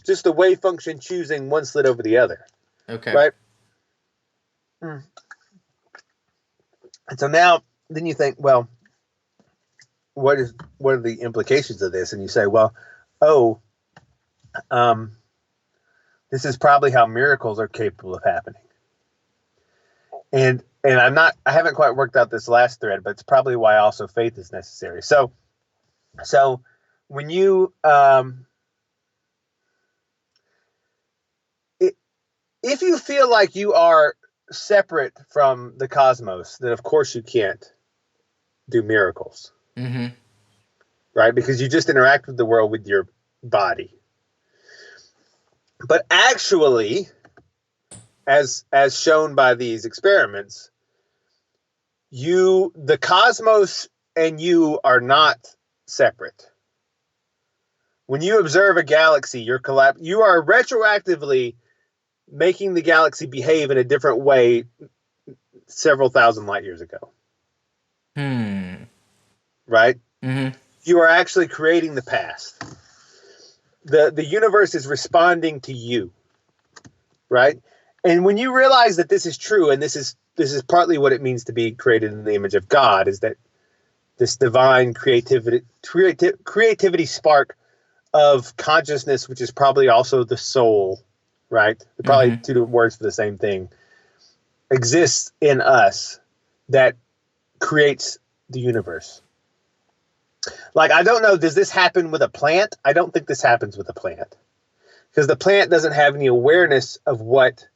just the wave function choosing one slit over the other. Okay. Right? And so now, then you think, well, what are the implications of this? And you say, well, this is probably how miracles are capable of happening. And I haven't quite worked out this last thread, but it's probably why also faith is necessary. So when you if you feel like you are separate from the cosmos, then of course you can't do miracles. Mm-hmm. Right? Because you just interact with the world with your body. But actually, as shown by these experiments, the cosmos and you are not separate. When you observe a galaxy, you are retroactively making the galaxy behave in a different way several thousand light years ago. Right? Mm-hmm. You are actually creating the past. The universe is responding to you. Right? And when you realize that this is true, and this is partly what it means to be created in the image of God, is that this divine creativity spark of consciousness, which is probably also the soul, right? They're probably two different words for the same thing, exists in us that creates the universe. Like, I don't know, does this happen with a plant? I don't think this happens with a plant. Because the plant doesn't have any awareness of what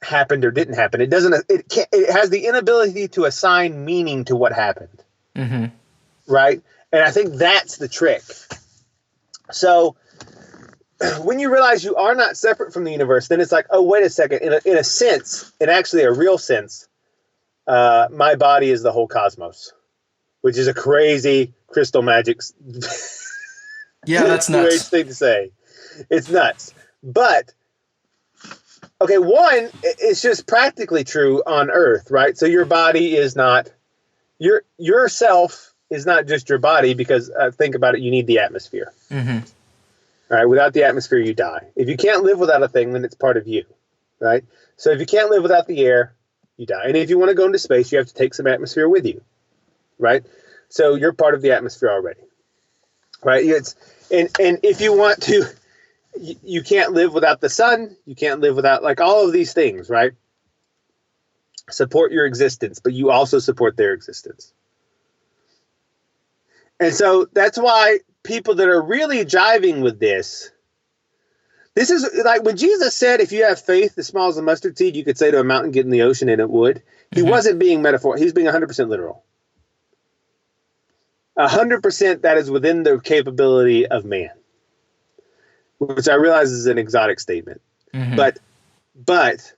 happened or didn't happen. It has the inability to assign meaning to what happened. Mm-hmm. Right? And I think that's the trick. So when you realize you are not separate from the universe, then it's like, oh, wait a second. In a sense, in actually a real sense, my body is the whole cosmos, which is a crazy crystal magic. Yeah, that's nuts. Strange thing to say. It's nuts. But, okay, one, it's just practically true on Earth, right? So your body is not, yourself is not just your body because, think about it, you need the atmosphere. Mm-hmm. All right, without the atmosphere, you die. If you can't live without a thing, then it's part of you, right? So if you can't live without the air, you die. And if you want to go into space, you have to take some atmosphere with you, right? So you're part of the atmosphere already, right? And if you want to, you can't live without the sun. You can't live without, like, all of these things, right? Support your existence, but you also support their existence. And so that's why people that are really jiving with this is like when Jesus said, if you have faith as small as a mustard seed, you could say to a mountain, get in the ocean, and it would. He wasn't being metaphorical. He was being 100% literal. 100% that is within the capability of man, which I realize is an exotic statement. Mm-hmm. But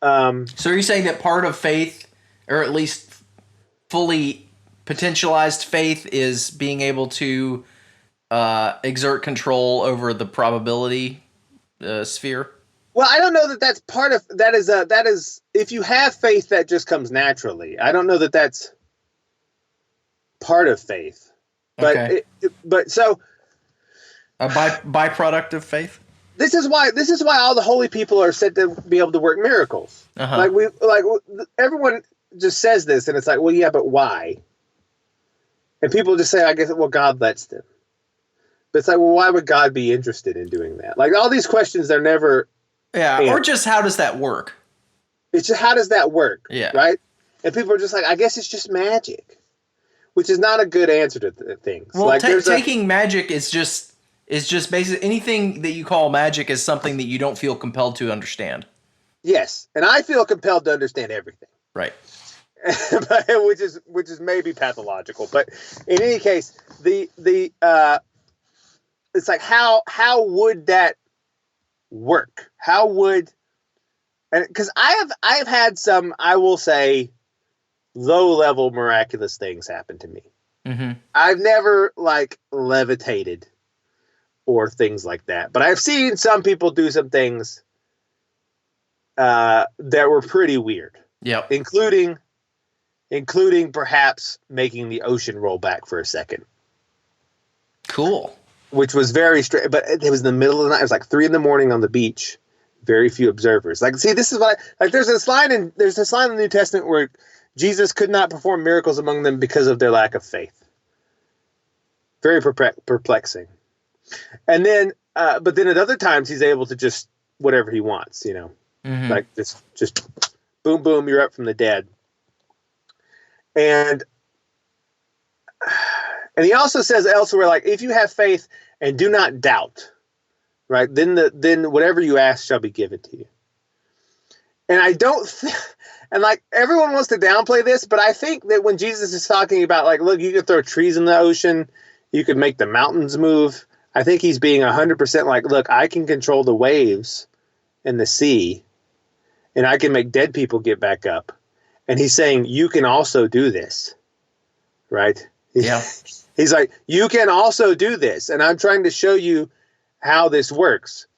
so are you saying that part of faith, or at least fully potentialized faith, is being able to exert control over the probability sphere? Well, I don't know that that's part of that. Is if you have faith, that just comes naturally. I don't know that that's part of faith, but okay. But so a byproduct of faith. This is why all the holy people are said to be able to work miracles. Uh-huh. Like everyone just says this, and it's like, well, yeah, but why? And people just say, I guess, well, God lets them. But it's like, well, why would God be interested in doing that? Like, all these questions, they're never. Yeah, or just how does that work? It's just, how does that work? Yeah. Right? And people are just like, I guess it's just magic, which is not a good answer to things. Well, like, taking magic is just basically anything that you call magic is something that you don't feel compelled to understand. Yes, and I feel compelled to understand everything. Right. which is maybe pathological. But in any case, it's like how would that work? How would, and because I've had some, I will say, low level miraculous things happen to me. Mm-hmm. I've never like levitated or things like that, but I've seen some people do some things that were pretty weird. Yep. Including perhaps making the ocean roll back for a second. Cool. Which was very strange, but it was in the middle of the night. It was like 3 a.m. on the beach. Very few observers. Like, see, this is what there's this line in the New Testament where Jesus could not perform miracles among them because of their lack of faith. Very perplexing. And then, but then at other times he's able to just whatever he wants, Mm-hmm. like just boom, boom, you're up from the dead. And he also says elsewhere, like, if you have faith and do not doubt, right, then whatever you ask shall be given to you. And I don't, and like everyone wants to downplay this, but I think that when Jesus is talking about like, look, you could throw trees in the ocean, you could make the mountains move. I think he's being 100% like, look, I can control the waves and the sea, and I can make dead people get back up. And he's saying, you can also do this, right? Yeah. He's like, you can also do this, and I'm trying to show you how this works.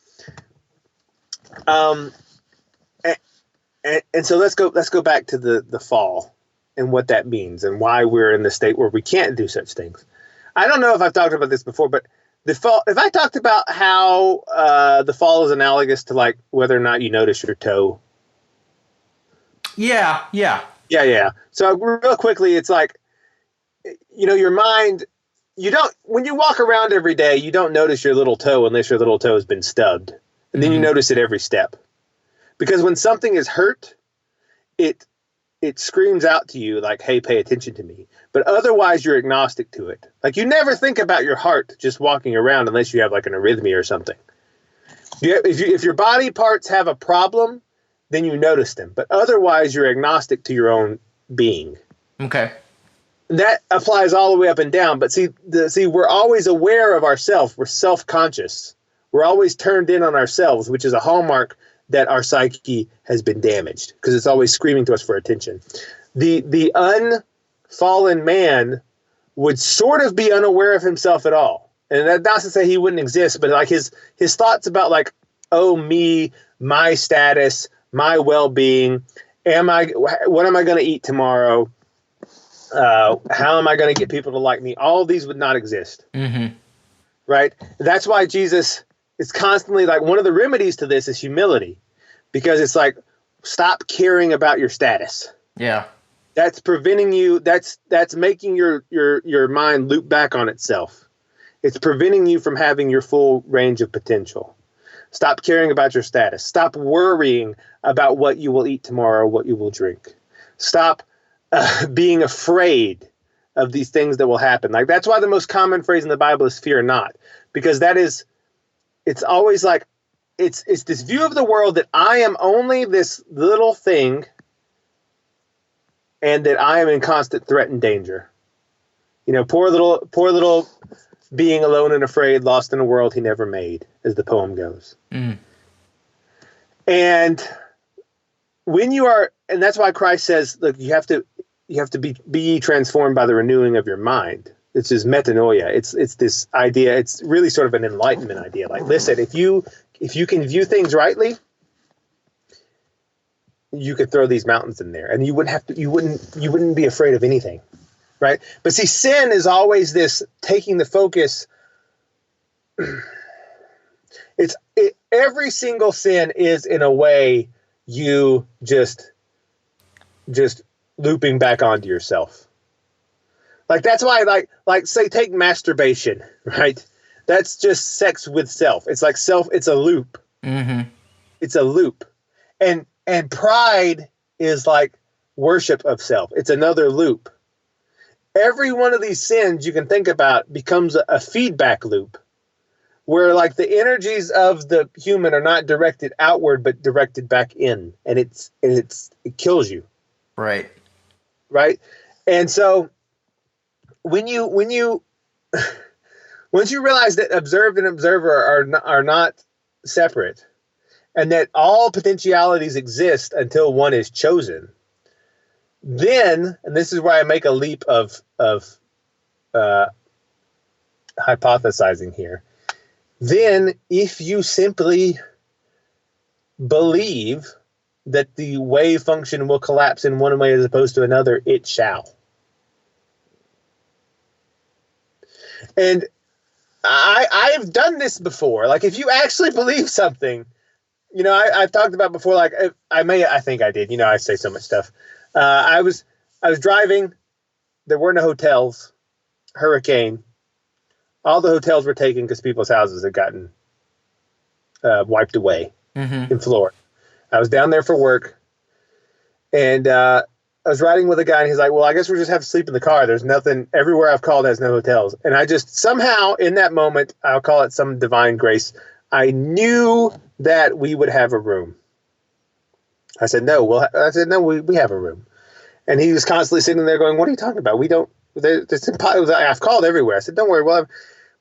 And so let's go back to the fall and what that means and why we're in the state where we can't do such things. I don't know if I've talked about this before, but the fall. If I talked about how the fall is analogous to like whether or not you notice your toe. Yeah. So real quickly, it's like, your mind, when you walk around every day, you don't notice your little toe unless your little toe has been stubbed. And then you notice it every step. Because when something is hurt, it screams out to you like, hey, pay attention to me. But otherwise, you're agnostic to it. Like, you never think about your heart just walking around unless you have like an arrhythmia or something. If your body parts have a problem, then you notice them. But otherwise, you're agnostic to your own being. Okay. That applies all the way up and down. But see, we're always aware of ourselves. We're self-conscious. We're always turned in on ourselves, which is a hallmark that our psyche has been damaged because it's always screaming to us for attention. The unfallen man would sort of be unaware of himself at all. And that's not to say he wouldn't exist, but like his thoughts about like, oh, me, my status, my well-being, what am I going to eat tomorrow? How am I going to get people to like me? All these would not exist. Mm-hmm. Right? That's why Jesus is constantly like, one of the remedies to this is humility, because it's like, stop caring about your status. Yeah. That's preventing you. That's making your mind loop back on itself. It's preventing you from having your full range of potential. Stop caring about your status. Stop worrying about what you will eat tomorrow, what you will drink. Stop being afraid of these things that will happen. Like, that's why the most common phrase in the Bible is fear not, because it's always like, it's this view of the world that I am only this little thing and that I am in constant threat and danger. Poor little being alone and afraid, lost in a world he never made, as the poem goes. Mm. And when you are, and that's why Christ says, look, you have to be transformed by the renewing of your mind. It's just metanoia. It's this idea. It's really sort of an enlightenment idea. Like, listen, if you can view things rightly, you could throw these mountains in there, and you wouldn't be afraid of anything, right? But see, sin is always this taking the focus. Every single sin is, in a way, you just looping back onto yourself. Like, that's why, like say, take masturbation, right? That's just sex with self. It's like it's a loop. Mm-hmm. It's a loop. And pride is like worship of self. It's another loop. Every one of these sins you can think about becomes a feedback loop where like the energies of the human are not directed outward, but directed back in. And it kills you. Right. right? And so when you once you realize that observed and observer are not separate, and that all potentialities exist until one is chosen, then, and this is where I make a leap of hypothesizing here, then if you simply believe that the wave function will collapse in one way as opposed to another, it shall. And I've done this before. Like, if you actually believe something, I've talked about before, like, I think I did, I say so much stuff. I was driving, there were no hotels, hurricane, all the hotels were taken because people's houses had gotten wiped away in Florida. I was down there for work, and I was riding with a guy, and he's like, well, I guess we'll just have to sleep in the car. There's nothing, everywhere I've called has no hotels. And I just somehow in that moment, I'll call it some divine grace, I knew that we would have a room. I said, no, we have a room. And he was constantly sitting there going, what are you talking about? We don't, I've called everywhere. I said, don't worry.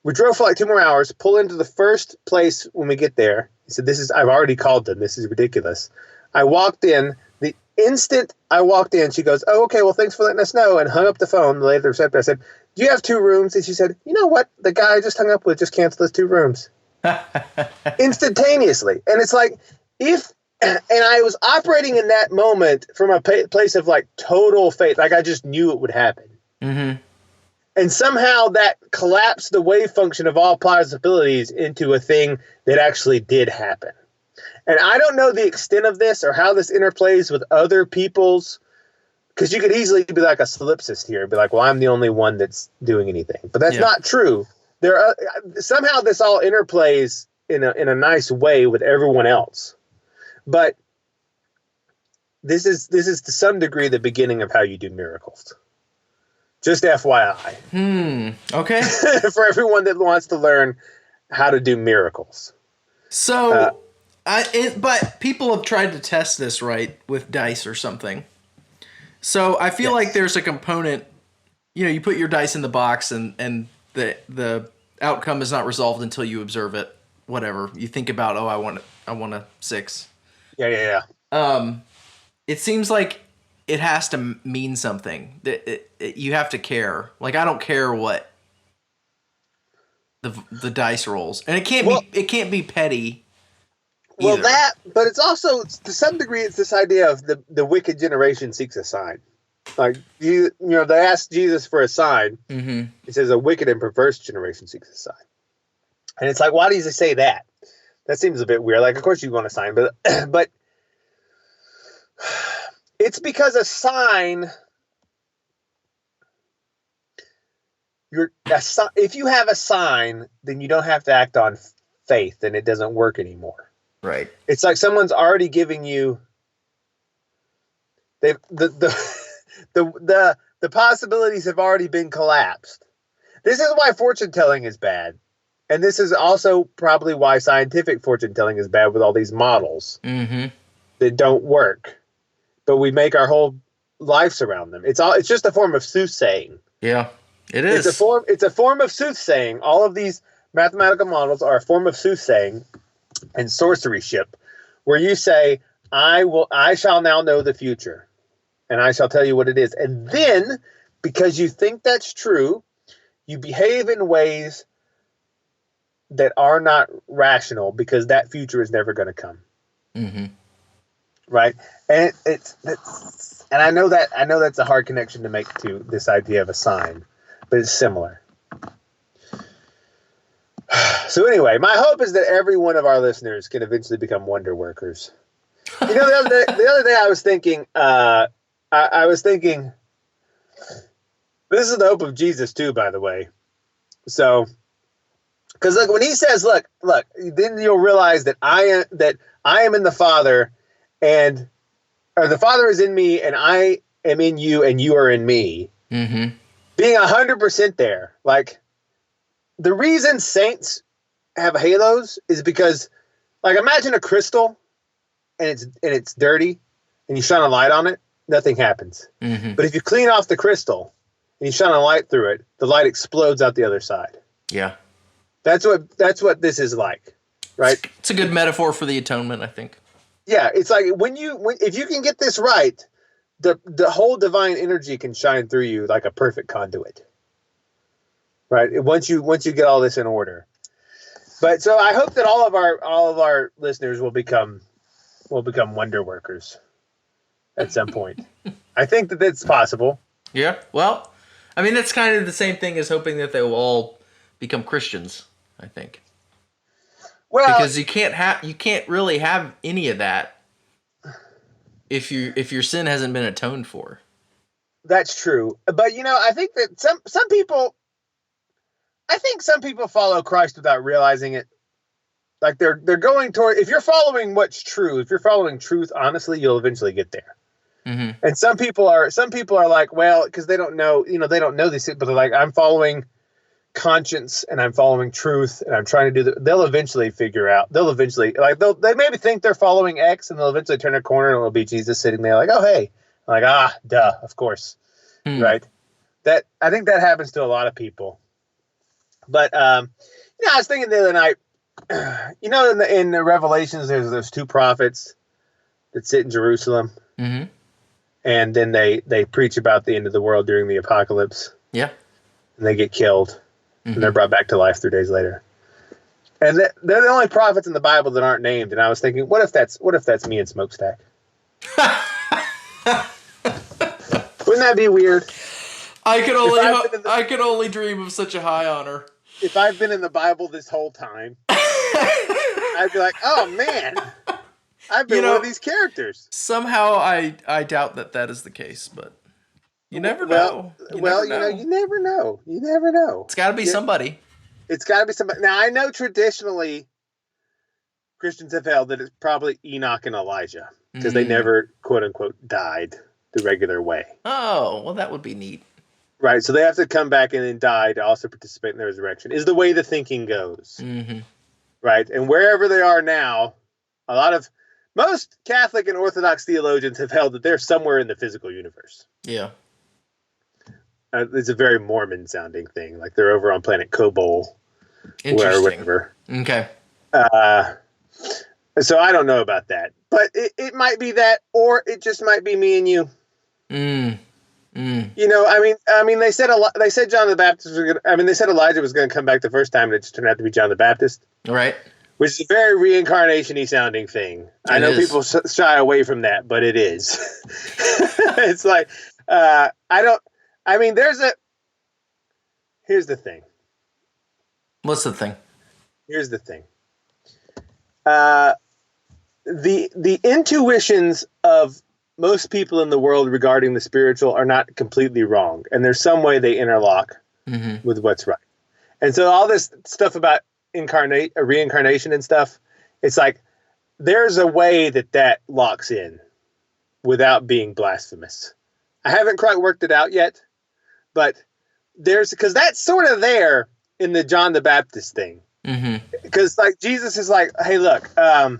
We drove for like 2 more hours, pull into the first place when we get there. He said, I've already called them. This is ridiculous. I walked in. The instant I walked in, she goes, oh, okay, well, thanks for letting us know, and hung up the phone. The lady at the reception, I said, do you have 2 rooms? And she said, you know what? The guy I just hung up with just canceled us 2 rooms. Instantaneously. And it's like, and I was operating in that moment from a place of like total faith. Like, I just knew it would happen. Mm-hmm. And somehow that collapsed the wave function of all possibilities into a thing that actually did happen. And I don't know the extent of this or how this interplays with other people's, because you could easily be like a solipsist here and be like, well, I'm the only one that's doing anything. But that's not true. Somehow this all interplays in a nice way with everyone else. But this is to some degree the beginning of how you do miracles. Just FYI. Okay. For everyone that wants to learn how to do miracles. So, but people have tried to test this, right, with dice or something. So I feel like there's a component, you put your dice in the box and the outcome is not resolved until you observe it. Whatever. You think about, I want a 6. Yeah. It seems like it has to mean something. You have to care. Like, I don't care what the dice rolls, and it can't be petty. Either. Well, but it's also to some degree it's this idea of the wicked generation seeks a sign. Like they asked Jesus for a sign. Mm-hmm. He says a wicked and perverse generation seeks a sign, and it's like, why does he say that? That seems a bit weird. Like, of course you want a sign, but. It's because a sign, if you have a sign, then you don't have to act on faith, and it doesn't work anymore. Right. It's like someone's already giving you the possibilities have already been collapsed. This is why fortune telling is bad, and this is also probably why scientific fortune telling is bad with all these models that don't work. But we make our whole lives around them. It's just a form of soothsaying. Yeah, it is. It's a form of soothsaying. All of these mathematical models are a form of soothsaying and sorceryship, where you say, I shall now know the future, and I shall tell you what it is. And then, because you think that's true, you behave in ways that are not rational because that future is never going to come. Mm-hmm. Right. And and I know that's a hard connection to make to this idea of a sign, but it's similar. So anyway, my hope is that every one of our listeners can eventually become wonder workers. The other day I was thinking, I was thinking, this is the hope of Jesus too, by the way. So, because look, when he says, look, then you'll realize that I am in the Father. Or the Father is in me, and I am in you, and you are in me. Mm-hmm. Being 100% there. Like, the reason saints have halos is because, like, imagine a crystal, and it's dirty, and you shine a light on it. nothing happens. Mm-hmm. But if you clean off the crystal and you shine a light through it, the light explodes out the other side. Yeah. That's what this is like, right? It's a good metaphor for the atonement, I think. Yeah, it's like if you can get this right, the whole divine energy can shine through you like a perfect conduit. Right? Once you get all this in order. But so I hope that all of our listeners will become wonder workers at some point. I think that that's possible. Yeah. Well, I mean, that's kind of the same thing as hoping that they will all become Christians, I think. Well, because you can't really have any of that if your sin hasn't been atoned for. That's true. But I think that some people follow Christ without realizing it. Like they're going toward, if you're following what's true, if you're following truth honestly, you'll eventually get there. Mm-hmm. And some people are like, well, because they don't know, they don't know these things, but they're like, I'm following conscience and I'm following truth and I'm trying to do they'll eventually figure out. They'll eventually, like, they maybe think they're following X and they'll eventually turn a corner and it'll be Jesus sitting there like, oh, hey. I'm like, duh, of course. Right. I think that happens to a lot of people. But, I was thinking the other night, in the Revelations, there's those two prophets that sit in Jerusalem. Mm-hmm. And then they preach about the end of the world during the apocalypse. Yeah. And they get killed. Mm-hmm. And they're brought back to life 3 days later. And they're the only prophets in the Bible that aren't named. And I was thinking, what if that's me and Smokestack? Wouldn't that be weird? I could only dream of such a high honor. If I've been in the Bible this whole time, I'd be like, oh man, I've been one of these characters. Somehow I doubt that is the case, but you never know. You never know. You never know. It's got to be somebody. It's got to be somebody. Now, I know traditionally Christians have held that it's probably Enoch and Elijah because they never, quote unquote, died the regular way. Oh, well, that would be neat. Right, so they have to come back and then die to also participate in the resurrection, is the way the thinking goes. Mm-hmm. Right, and wherever they are now, most Catholic and Orthodox theologians have held that they're somewhere in the physical universe. Yeah. It's a very Mormon-sounding thing, like they're over on planet Kobol, or whatever. Okay. So I don't know about that, but it might be that, or it just might be me and you. I mean, they said John the Baptist they said Elijah was going to come back the first time, and it just turned out to be John the Baptist. Right. Which is a very reincarnation-y sounding thing. I know people shy away from that, but it is. It's like, here's the thing. What's the thing? Here's the thing. The intuitions of most people in the world regarding the spiritual are not completely wrong. And there's some way they interlock with what's right. And so all this stuff about reincarnation and stuff, it's like, there's a way that locks in without being blasphemous. I haven't quite worked it out yet, but because that's sort of there in the John the Baptist thing. Because like Jesus is like, hey, look, like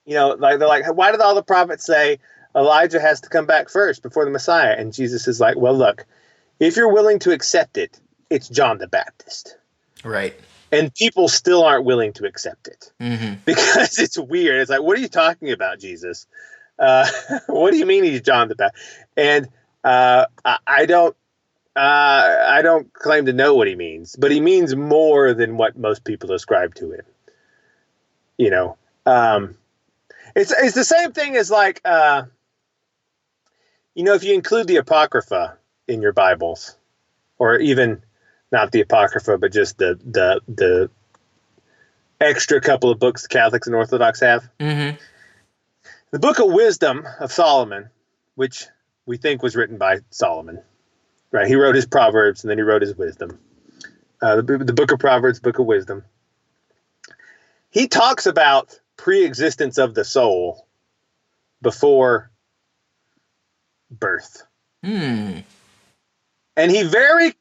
they're like, why did all the prophets say Elijah has to come back first before the Messiah? And Jesus is like, well, look, if you're willing to accept it, it's John the Baptist. Right. And people still aren't willing to accept it because it's weird. It's like, what are you talking about, Jesus? What do you mean he's John the Baptist? And I don't claim to know what he means, but he means more than what most people ascribe to him. It's the same thing as like, if you include the Apocrypha in your Bibles, or even not the Apocrypha, but just the extra couple of books the Catholics and Orthodox have. The Book of Wisdom of Solomon, which we think was written by Solomon, right? He wrote his Proverbs and then he wrote his Wisdom. The Book of Proverbs, Book of Wisdom. He talks about pre-existence of the soul before birth. And he very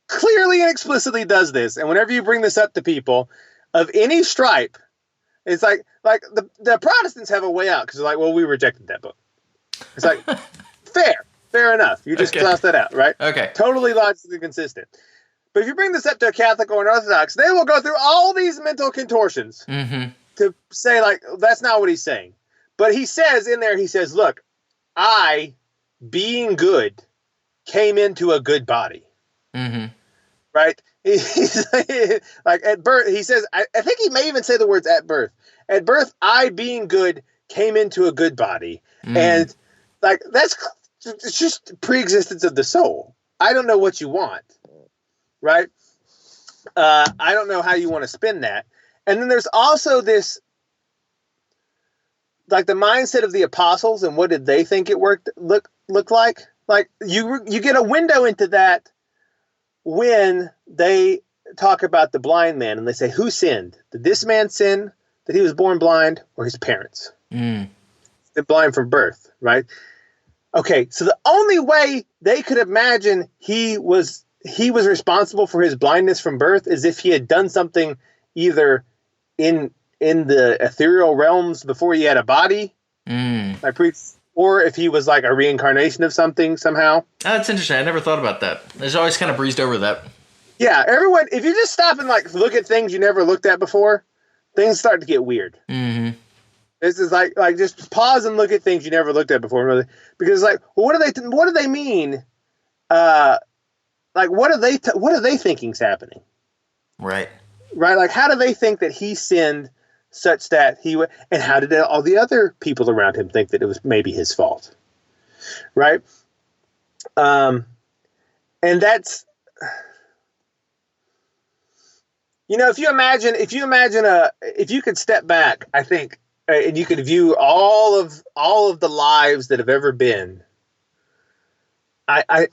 clearly and explicitly does this. And whenever you bring this up to people of any stripe, it's like the Protestants have a way out because they're like, well, we rejected that book. It's like, fair enough. You just toss that out, right? Okay. Totally logically consistent. But if you bring this up to a Catholic or an Orthodox, they will go through all these mental contortions to say, like, that's not what he's saying. But he says in there, look, I, being good, came into a good body. Right? He's like at birth, he says, I think he may even say the words at birth. At birth, I, being good, came into a good body. And like, it's just pre-existence of the soul. I don't know what you want. Right? I don't know how you want to spin that. And then there's also this, like, the mindset of the apostles and what did they think it look like? Like, you get a window into that when they talk about the blind man and they say, who sinned? Did this man sin that he was born blind, or his parents? They're blind from birth, right? Okay, so the only way they could imagine he was responsible for his blindness from birth is if he had done something either in the ethereal realms before he had a body, or if he was like a reincarnation of something somehow. That's interesting. I never thought about that. I just always kind of breezed over that. Yeah, everyone, if you just stop and like look at things you never looked at before, things start to get weird. This is like just pause and look at things you never looked at before, really, because like, well, what do they mean? Like, what are they thinking's happening? Right. Like, how do they think that he sinned such that and how did all the other people around him think that it was maybe his fault? Right. And that's, if you could step back, I think, and you could view all of the lives that have ever been, I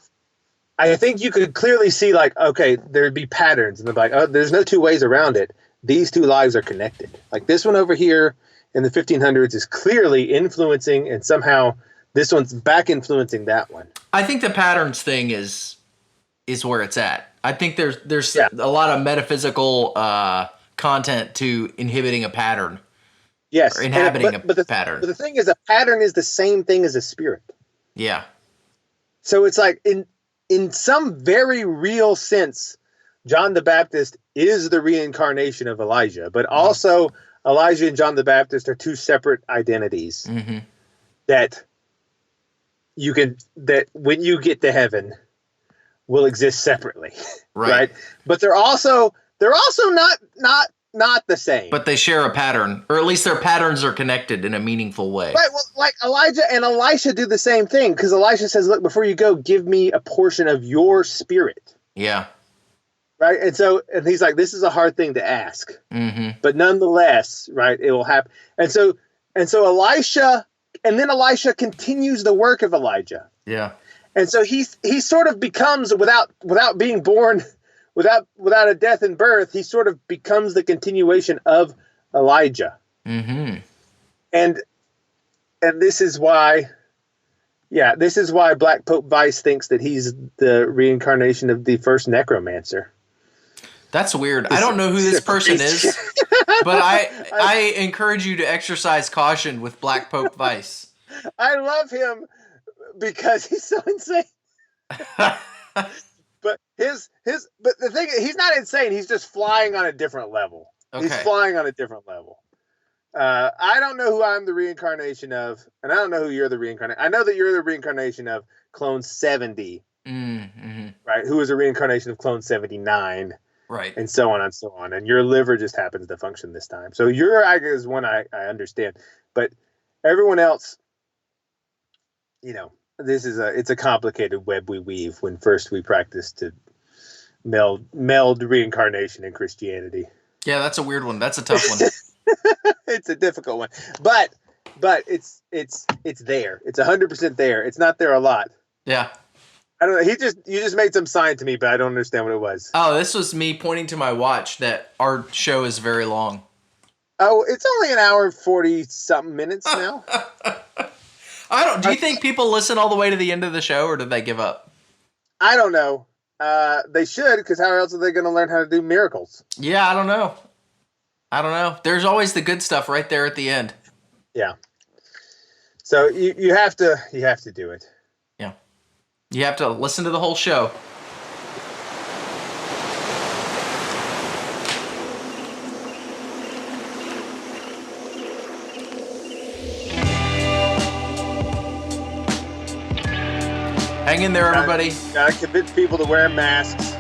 think you could clearly see, like, okay, there'd be patterns, and they're like, oh, there's no two ways around it. These two lives are connected. Like, this one over here in the 1500s is clearly influencing, and somehow this one's back influencing that one. I think the patterns thing is where it's at. I think there's a lot of metaphysical content to inhibiting a pattern. Yes, or inhabiting a pattern. But the thing is, a pattern is the same thing as a spirit. Yeah. So it's like, in some very real sense, John the Baptist is the reincarnation of Elijah, but also Elijah and John the Baptist are two separate identities that when you get to heaven will exist separately. Right? But they're also not the same. But they share a pattern, or at least their patterns are connected in a meaningful way. Right. Well, like Elijah and Elisha do the same thing, because Elisha says, look, before you go, give me a portion of your spirit. Yeah. Right. And he's like, this is a hard thing to ask, but nonetheless, right, it will happen. And so Elisha continues the work of Elijah. Yeah. And so he sort of becomes, without being born, without a death and birth, he sort of becomes the continuation of Elijah. And this is why Black Pope Vice thinks that he's the reincarnation of the first necromancer. That's weird. I don't know who this person is, but I encourage you to exercise caution with Black Pope Vice. I love him because he's so insane. But the thing is, he's not insane. He's just flying on a different level. Okay. He's flying on a different level. I don't know who I'm the reincarnation of, and I don't know who you're the reincarnation. I know that you're the reincarnation of Clone 70, right? Who is a reincarnation of Clone 79, right? And so on and so on. And your liver just happens to function this time. So your is one I understand, but everyone else, it's a complicated web we weave when first we practice to meld reincarnation and Christianity. Yeah, that's a weird one. That's a tough one. It's a difficult one, but it's there. It's 100% there. It's not there a lot. Yeah. I don't know. You just made some sign to me, but I don't understand what it was. Oh, this was me pointing to my watch that our show is very long. Oh, it's only an hour and 40 something minutes now. Do you think people listen all the way to the end of the show, or did they give up? I don't know. They should, because how else are they going to learn how to do miracles? Yeah, I don't know. There's always the good stuff right there at the end. Yeah. So you have to do it. Yeah. You have to listen to the whole show. Hang in there, everybody. Gotta convince people to wear masks.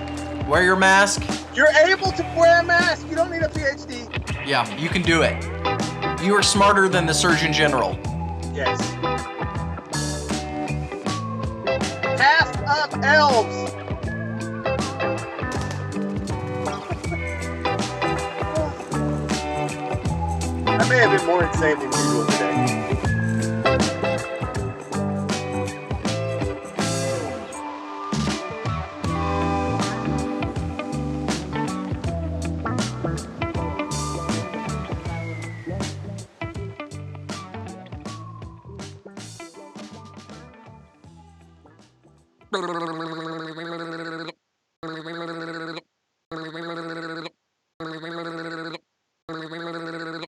Wear your mask. You're able to wear a mask. You don't need a PhD. Yeah, you can do it. You are smarter than the Surgeon General. Yes. Half up elves. I may have been more insane than usual today.